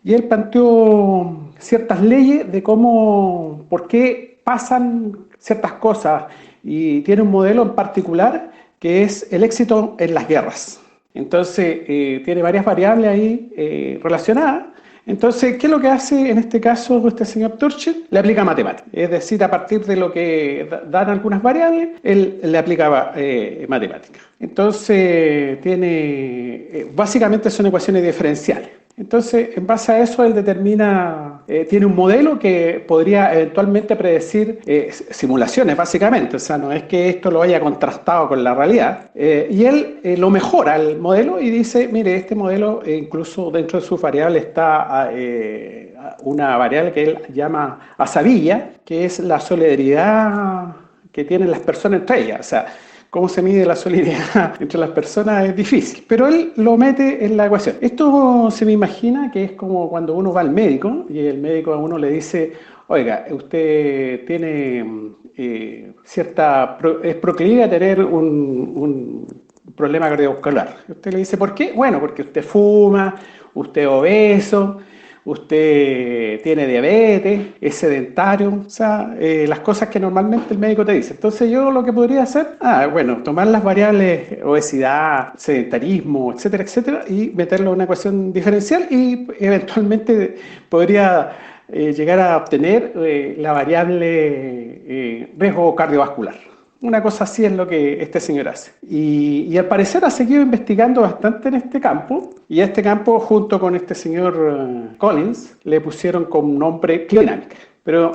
y él planteó ciertas leyes de por qué pasan ciertas cosas, y tiene un modelo en particular que es el éxito en las guerras. Entonces, tiene varias variables ahí relacionadas. Entonces, ¿qué es lo que hace en este caso este señor Turchin? Le aplica matemáticas. Es decir, a partir de lo que dan algunas variables, él le aplica matemáticas. Entonces, básicamente son ecuaciones diferenciales. Entonces, en base a eso, él determina, tiene un modelo que podría eventualmente predecir simulaciones, básicamente. O sea, no es que esto lo haya contrastado con la realidad. Y él lo mejora el modelo y dice, mire, este modelo, incluso dentro de sus variables está una variable que él llama asabilla, que es la solidaridad que tienen las personas entre ellas. O sea, cómo se mide la solidaridad entre las personas es difícil, pero él lo mete en la ecuación. Esto se me imagina que es como cuando uno va al médico y el médico a uno le dice, oiga, usted tiene es proclive a tener un problema cardiovascular. Usted le dice, ¿por qué? Bueno, porque usted fuma, usted es obeso, usted tiene diabetes, es sedentario, o sea, las cosas que normalmente el médico te dice. Entonces yo lo que podría hacer, bueno, tomar las variables obesidad, sedentarismo, etcétera, etcétera, y meterlo en una ecuación diferencial y eventualmente podría llegar a obtener la variable riesgo cardiovascular. Una cosa así es lo que este señor hace. Y al parecer ha seguido investigando bastante en este campo. Y a este campo, junto con este señor Collins, le pusieron como nombre cliodinámica. Pero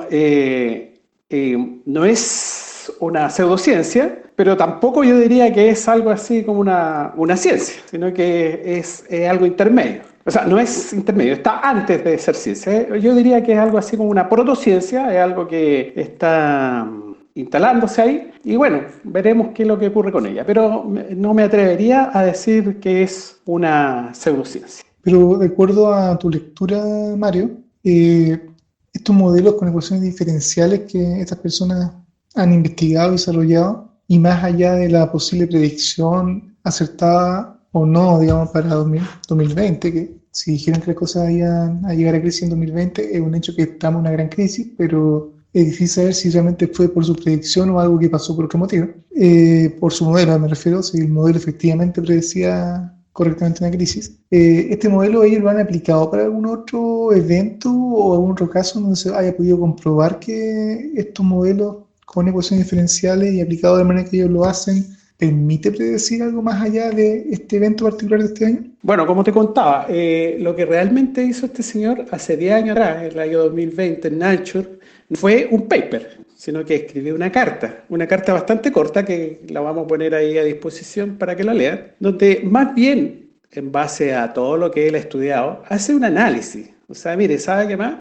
no es una pseudociencia, pero tampoco yo diría que es algo así como una ciencia, sino que es algo intermedio. O sea, no es intermedio, está antes de ser ciencia. Yo diría que es algo así como una protociencia, es algo que está instalándose ahí, y bueno, veremos qué es lo que ocurre con ella, pero no me atrevería a decir que es una pseudociencia. Pero de acuerdo a tu lectura, Mario, estos modelos con ecuaciones diferenciales que estas personas han investigado y desarrollado, y más allá de la posible predicción acertada o no, digamos, para 2020, que si dijeron que las cosas iban a llegar a crisis en 2020, es un hecho que estamos en una gran crisis, pero es difícil saber si realmente fue por su predicción o algo que pasó por otro motivo. Por su modelo, me refiero, si el modelo efectivamente predecía correctamente una crisis. ¿Este modelo ellos lo han aplicado para algún otro evento o algún otro caso donde se haya podido comprobar que estos modelos con ecuaciones diferenciales y aplicados de la manera que ellos lo hacen permite predecir algo más allá de este evento particular de este año? Bueno, como te contaba, lo que realmente hizo este señor hace 10 años atrás, en el año 2020, en Nature, no fue un paper, sino que escribió una carta bastante corta que la vamos a poner ahí a disposición para que la lean, donde más bien, en base a todo lo que él ha estudiado, hace un análisis. O sea, mire, ¿sabe qué más?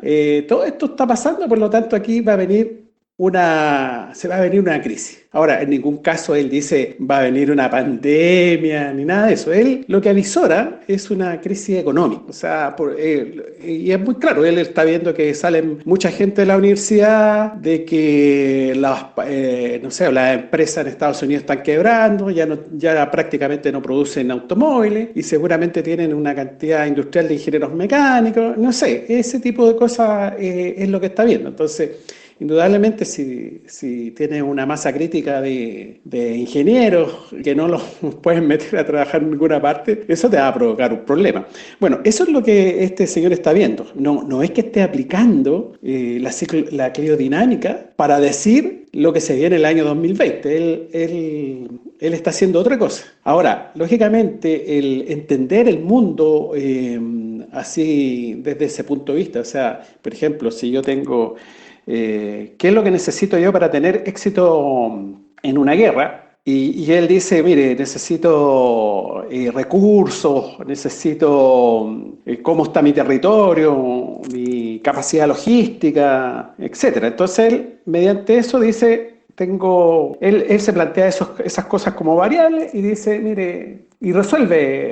Todo esto está pasando, por lo tanto aquí se va a venir una crisis. Ahora, en ningún caso él dice va a venir una pandemia ni nada de eso. Él lo que avisora es una crisis económica. O sea, y es muy claro, él está viendo que salen mucha gente de la universidad, de que no sé, las empresas en Estados Unidos están quebrando, ya prácticamente no producen automóviles y seguramente tienen una cantidad industrial de ingenieros mecánicos. No sé, ese tipo de cosas es lo que está viendo. Entonces, indudablemente, si tienes una masa crítica de ingenieros que no los pueden meter a trabajar en ninguna parte, eso te va a provocar un problema. Bueno, eso es lo que este señor está viendo. No es que esté aplicando la cliodinámica para decir lo que se viene el año 2020. Él está haciendo otra cosa. Ahora, lógicamente, el entender el mundo así desde ese punto de vista, o sea, por ejemplo, si yo tengo... ¿qué es lo que necesito yo para tener éxito en una guerra? Y él dice, mire, necesito recursos, necesito cómo está mi territorio, mi capacidad logística, etcétera. Entonces él, mediante eso, dice, él se plantea esas cosas como variables y dice, mire, y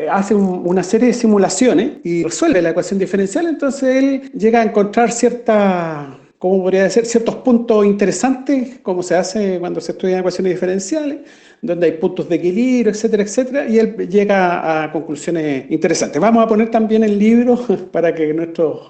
hace una serie de simulaciones y resuelve la ecuación diferencial. Entonces él llega a encontrar ¿cómo podría decir? Ciertos puntos interesantes, como se hace cuando se estudian ecuaciones diferenciales, donde hay puntos de equilibrio, etcétera, etcétera, y él llega a conclusiones interesantes. Vamos a poner también el libro para que nuestros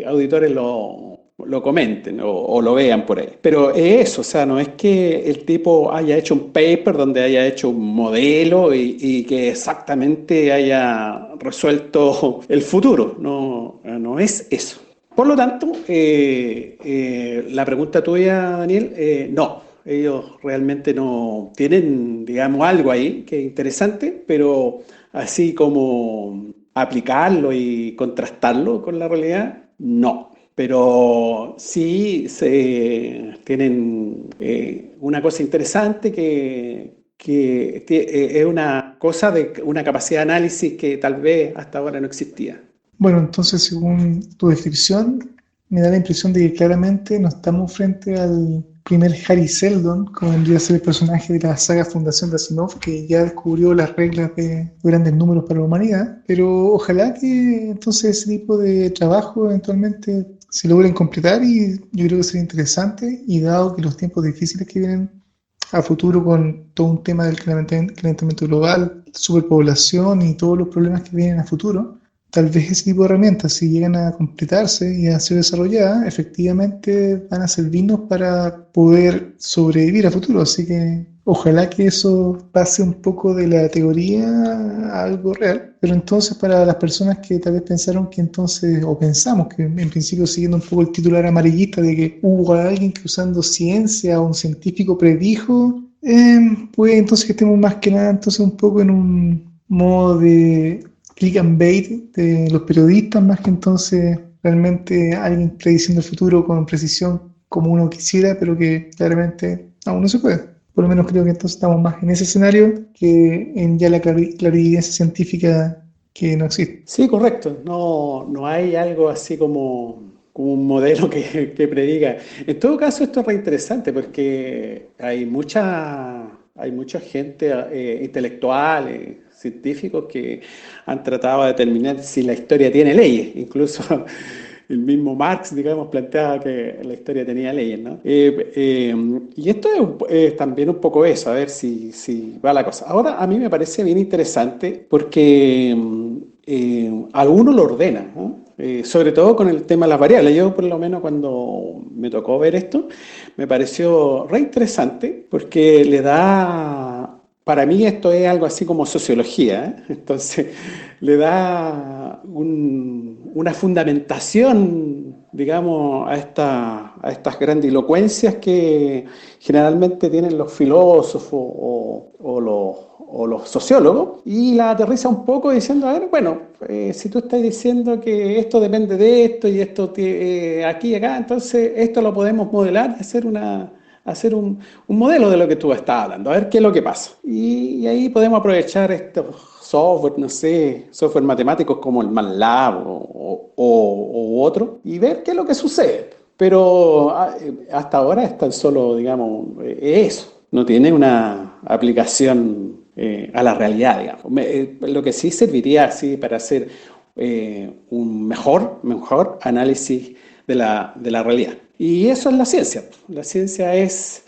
auditores lo comenten o lo vean por ahí. Pero es eso, o sea, no es que el tipo haya hecho un paper donde haya hecho un modelo y que exactamente haya resuelto el futuro. No es eso. Por lo tanto, la pregunta tuya, Daniel, no, ellos realmente no tienen, digamos, algo ahí que es interesante, pero así como aplicarlo y contrastarlo con la realidad, no. Pero sí tienen una cosa interesante que es una cosa de una capacidad de análisis que tal vez hasta ahora no existía. Bueno, entonces, según tu descripción, me da la impresión de que claramente no estamos frente al primer Harry Seldon, como vendría a ser el personaje de la saga Fundación de Asimov, que ya descubrió las reglas de grandes números para la humanidad, pero ojalá que entonces ese tipo de trabajo eventualmente se logren completar y yo creo que sería interesante, y dado que los tiempos difíciles que vienen a futuro con todo un tema del calentamiento global, superpoblación y todos los problemas que vienen a futuro, tal vez ese tipo de herramientas, si llegan a completarse y a ser desarrolladas, efectivamente van a servirnos para poder sobrevivir a futuro. Así que ojalá que eso pase un poco de la teoría a algo real. Pero entonces, para las personas que tal vez pensaron que entonces, o pensamos que en principio, siguiendo un poco el titular amarillista de que hubo alguien que usando ciencia o un científico predijo, pues entonces que estemos más que nada entonces un poco en un modo de click and bait de los periodistas, más que entonces realmente alguien prediciendo el futuro con precisión como uno quisiera, pero que claramente aún no se puede. Por lo menos creo que entonces estamos más en ese escenario que en ya la clarividencia científica que no existe. Sí, correcto. No hay algo así como un modelo que prediga. En todo caso, esto es re interesante porque hay mucha gente intelectual, científicos que han tratado de determinar si la historia tiene leyes. Incluso el mismo Marx, digamos, planteaba que la historia tenía leyes, ¿no? Y esto es también un poco eso, a ver si va la cosa. Ahora, a mí me parece bien interesante porque algunos lo ordenan, ¿no? Sobre todo con el tema de las variables. Yo, por lo menos, cuando me tocó ver esto, me pareció re interesante porque le da. Para mí esto es algo así como sociología, ¿eh? Entonces le da una fundamentación, digamos, a estas grandilocuencias que generalmente tienen los filósofos o los sociólogos, y la aterriza un poco diciendo, a ver, bueno, si tú estás diciendo que esto depende de esto y esto aquí y acá, entonces esto lo podemos modelar y hacer un modelo de lo que tú estás hablando, a ver qué es lo que pasa. Y ahí podemos aprovechar estos software, no sé, software matemáticos como el MATLAB u otro, y ver qué es lo que sucede. Pero hasta ahora es tan solo, digamos, eso. No tiene una aplicación a la realidad, digamos. Lo que sí serviría así para hacer un mejor análisis de la realidad. Y eso es la ciencia. La ciencia es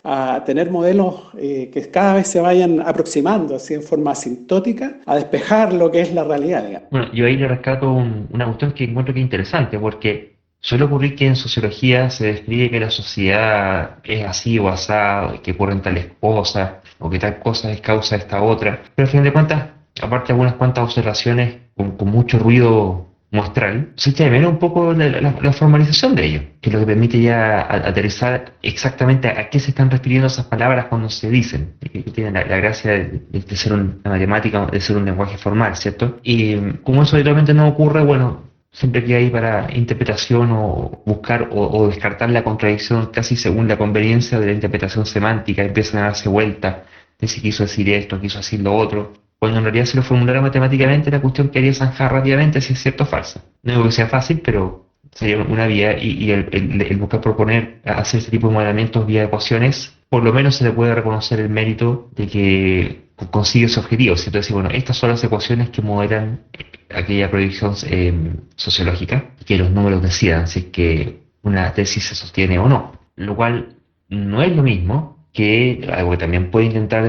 tener modelos que cada vez se vayan aproximando así en forma asintótica a despejar lo que es la realidad, digamos. Bueno, yo ahí le rescato una cuestión que encuentro que es interesante, porque suele ocurrir que en sociología se describe que la sociedad es así o asá, que ocurren tales cosas, o que tal cosa es causa de esta otra. Pero al fin de cuentas, aparte de algunas cuantas observaciones con mucho ruido muestral, se echa de menos un poco la formalización de ello, que es lo que permite ya aterrizar exactamente a qué se están refiriendo esas palabras cuando se dicen, que tienen la gracia de ser una matemática, de ser un lenguaje formal, ¿cierto? Y como eso habitualmente no ocurre, bueno, siempre que hay para interpretación o buscar o descartar la contradicción casi según la conveniencia de la interpretación semántica, empiezan a darse vueltas de si quiso decir esto, quiso decir lo otro, cuando en realidad si lo formulara matemáticamente la cuestión quedaría zanjar rápidamente si es cierto o falsa. No digo que sea fácil, pero sería una vía y el buscar proponer hacer este tipo de modelamientos vía ecuaciones, por lo menos se le puede reconocer el mérito de que consigue ese objetivo, ¿cierto? Es decir, bueno, estas son las ecuaciones que modelan aquella proyección sociológica y que los números decidan si es que una tesis se sostiene o no, lo cual no es lo mismo que algo que también puede intentar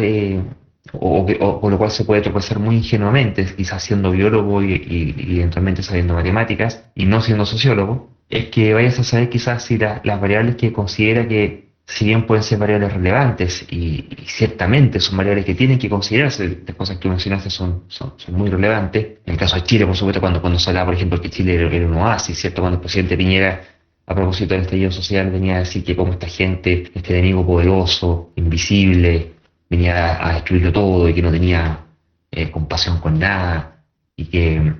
o con lo cual se puede tropezar muy ingenuamente, quizás siendo biólogo y eventualmente sabiendo matemáticas y no siendo sociólogo, es que vayas a saber quizás si las variables que considera que, si bien pueden ser variables relevantes y ciertamente son variables que tienen que considerarse, las cosas que tú mencionaste son muy relevantes. En el caso de Chile, por supuesto, cuando se hablaba, por ejemplo, que Chile era un oasis, ¿cierto? Cuando el presidente Piñera, a propósito del estallido social, venía a decir que como esta gente, este enemigo poderoso, invisible, venía a destruirlo todo y que no tenía compasión con nada y que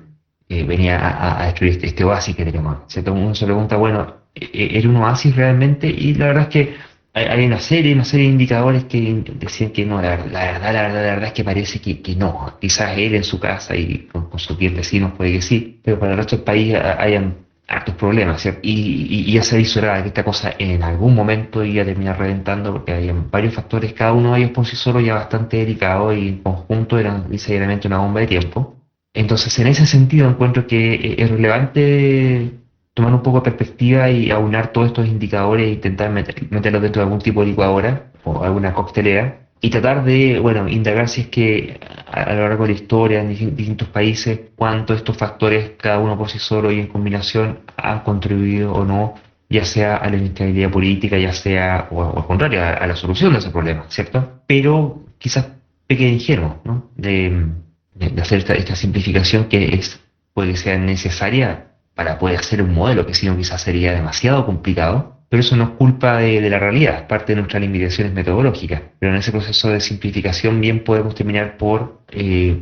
venía a destruir este oasis que tenemos, ¿cierto? Uno se pregunta, bueno, ¿era un oasis realmente? Y la verdad es que hay una serie de indicadores que decían que no, la verdad es que parece que no. Quizás él en su casa y con sus 10 vecinos puede que sí, pero para el resto del país hayan hartos problemas, ¿cierto? Y ya se visoraba que esta cosa en algún momento iba a terminar reventando porque había varios factores, cada uno de ellos por sí solo ya bastante delicado y en conjunto eran necesariamente una bomba de tiempo. Entonces, en ese sentido, encuentro que es relevante tomar un poco de perspectiva y aunar todos estos indicadores e intentar meterlos dentro de algún tipo de licuadora o alguna coctelera y tratar de, bueno, indagar si es que a lo largo de la historia en distintos países, cuánto estos factores, cada uno por sí solo y en combinación, han contribuido o no, ya sea a la inestabilidad política, ya sea, o al contrario, a la solución de ese problema, ¿cierto? Pero quizás peque de ingenuo, ¿no? De hacer esta simplificación que puede que sea necesaria para poder hacer un modelo, que si no quizás sería demasiado complicado, pero eso no es culpa de la realidad, es parte de nuestras limitaciones metodológicas. Pero en ese proceso de simplificación bien podemos terminar por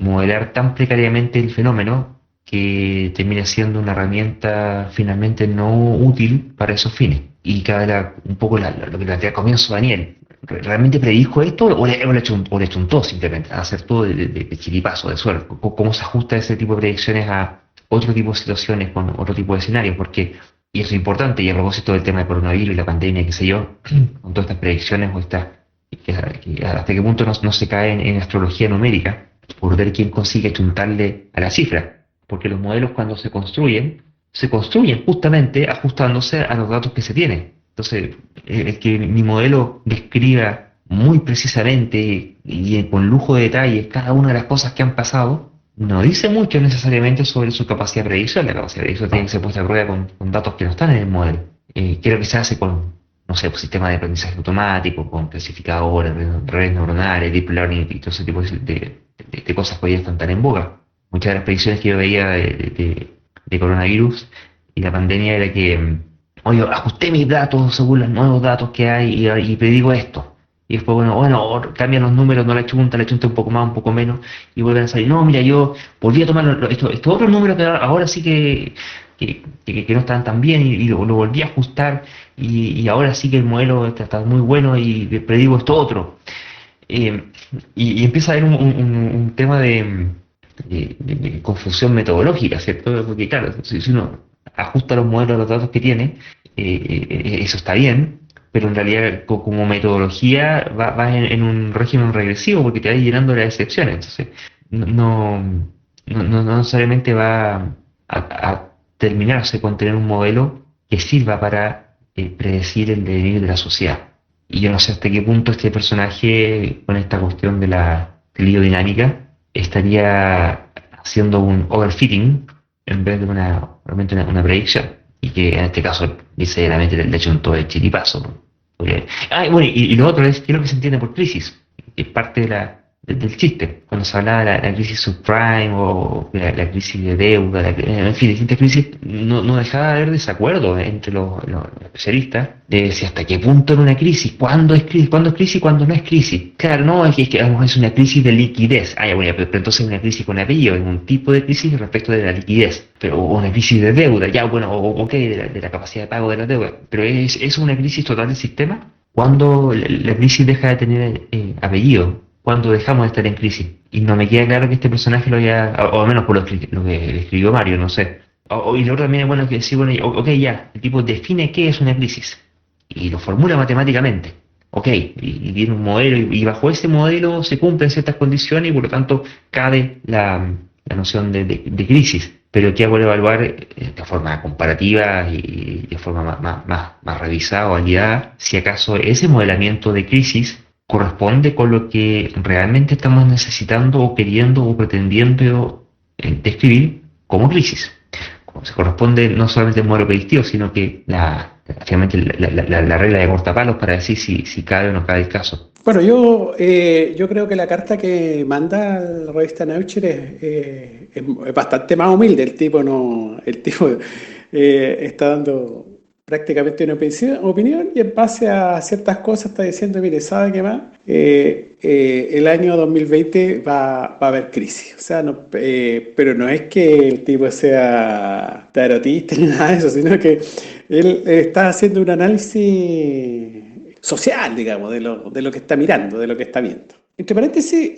modelar tan precariamente el fenómeno que termina siendo una herramienta finalmente no útil para esos fines. Y cada un poco lo que plantea al comienzo Daniel. ¿Realmente predijo esto o le chuntó simplemente a hacer todo de chiripazo, de suerte? ¿Cómo se ajusta ese tipo de predicciones a otro tipo de situaciones, con otro tipo de escenarios? Porque, y eso es importante, y a propósito del tema del coronavirus y la pandemia, qué sé yo, con todas estas predicciones o estas, que hasta qué punto no se cae en astrología numérica por ver quién consigue chuntarle a la cifra. Porque los modelos cuando se construyen justamente ajustándose a los datos que se tienen. Entonces, el que mi modelo describa muy precisamente y con lujo de detalles cada una de las cosas que han pasado, no dice mucho necesariamente sobre su capacidad de predicción. La capacidad de predicción tiene que ser puesta a prueba con datos que no están en el modelo. Creo que se hace con, no sé, pues, sistemas de aprendizaje automático, con clasificadores, redes neuronales, deep learning y todo ese tipo de cosas que hoy están tan en boga. Muchas de las predicciones que yo veía de coronavirus y la pandemia era que, oye, ajusté mis datos según los nuevos datos que hay y predigo esto. Y después, bueno, cambian los números, no le chunta un poco más, un poco menos, y vuelven a salir. No, mira, yo volví a tomar estos otros números que ahora sí que no están tan bien y lo volví a ajustar y ahora sí que el modelo está muy bueno y predigo esto otro. Eh, y empieza a haber un tema de confusión metodológica, ¿cierto? Porque claro, si uno ajusta los modelos a los datos que tiene, eso está bien, pero en realidad como metodología va en un régimen regresivo porque te va llenando las excepciones. Entonces, no necesariamente va a terminarse con tener un modelo que sirva para predecir el devenir de la sociedad. Y yo no sé hasta qué punto este personaje, con esta cuestión de la biodinámica, estaría haciendo un overfitting en vez de realmente una predicción. Y que en este caso, dice realmente le hecho un todo de chiripazo, ¿no? Bueno, y lo otro es, ¿qué es lo que se entiende por crisis? Es parte del chiste. Cuando se hablaba de la crisis subprime o la crisis de deuda, en fin, distintas crisis, no dejaba de haber desacuerdo entre los especialistas de si hasta qué punto era una crisis, cuándo es crisis, cuándo no es crisis. Claro, no, es que es una crisis de liquidez. Ya, bueno, pero entonces es una crisis con apellido, es un tipo de crisis respecto de la liquidez. Pero una crisis de deuda, ya, bueno, ok, de la capacidad de pago de la deuda. Pero es una crisis total del sistema cuando la crisis deja de tener apellido, cuando dejamos de estar en crisis. Y no me queda claro que este personaje lo haya, o al menos por lo que escribió Mario, no sé. Y lo otro también es bueno que decir, bueno, ok, ya, el tipo define qué es una crisis y lo formula matemáticamente. Ok, y tiene un modelo y bajo ese modelo se cumplen ciertas condiciones y por lo tanto cabe la noción de crisis. Pero que hago evaluar de forma comparativa y de forma más revisada o validada si acaso ese modelamiento de crisis corresponde con lo que realmente estamos necesitando o queriendo o pretendiendo describir como crisis. Se corresponde no solamente el modelo predictivo, sino que finalmente la regla de cortapalos para decir si cabe o no cabe el caso. Bueno, yo creo que la carta que manda la revista Nature es bastante más humilde. El tipo está dando prácticamente una opinión y en base a ciertas cosas está diciendo, mire, ¿sabe qué más? El año 2020 va a haber crisis. O sea, no, pero no es que el tipo sea tarotista ni nada de eso, sino que él está haciendo un análisis social, digamos, de lo que está mirando, de lo que está viendo. Entre paréntesis,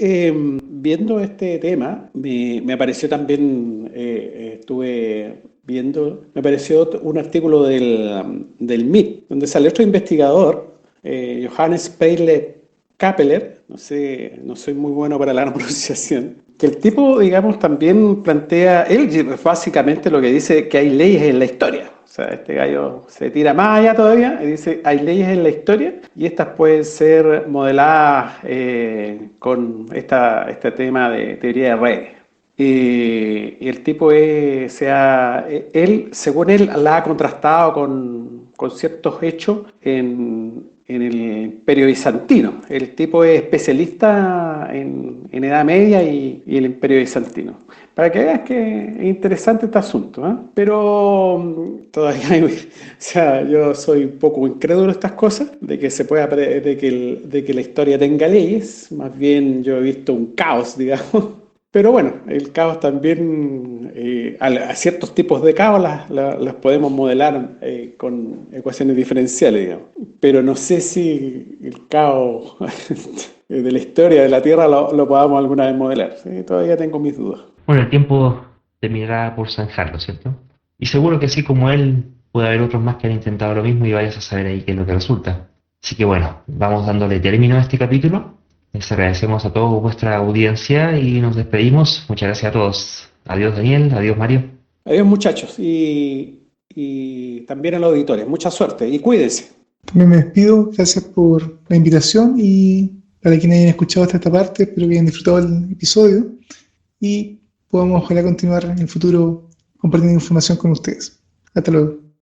viendo este tema, me apareció también, estuve viendo, me apareció un artículo del MIT, donde sale otro investigador, Johannes Peile Kappeler, no sé, no soy muy bueno para la pronunciación, que el tipo, digamos, también plantea, él básicamente lo que dice que hay leyes en la historia. O sea, este gallo se tira más allá todavía y dice, hay leyes en la historia y estas pueden ser modeladas con este tema de teoría de redes. Y el tipo él, según él, la ha contrastado con ciertos hechos en el Imperio Bizantino. El tipo es especialista en Edad Media y el Imperio Bizantino. Para que veas que es interesante este asunto, ¿eh? Pero todavía o sea, yo soy un poco incrédulo de estas cosas, de que se pueda, de que la historia tenga leyes. Más bien yo he visto un caos, digamos. Pero bueno, el caos también, a ciertos tipos de caos las podemos modelar con ecuaciones diferenciales, digamos. Pero no sé si el caos de la historia de la Tierra lo podamos alguna vez modelar. ¿Sí? Todavía tengo mis dudas. Bueno, el tiempo terminará por zanjarlo, ¿cierto? Y seguro que así como él, puede haber otros más que han intentado lo mismo y vayas a saber ahí qué es lo que resulta. Así que bueno, vamos dándole término a este capítulo. Les agradecemos a todos vuestra audiencia y nos despedimos. Muchas gracias a todos. Adiós Daniel, adiós Mario. Adiós muchachos y también a los auditores. Mucha suerte y cuídense. También me despido, gracias por la invitación y para quienes hayan escuchado hasta esta parte, espero que hayan disfrutado el episodio y podamos ojalá continuar en el futuro compartiendo información con ustedes. Hasta luego.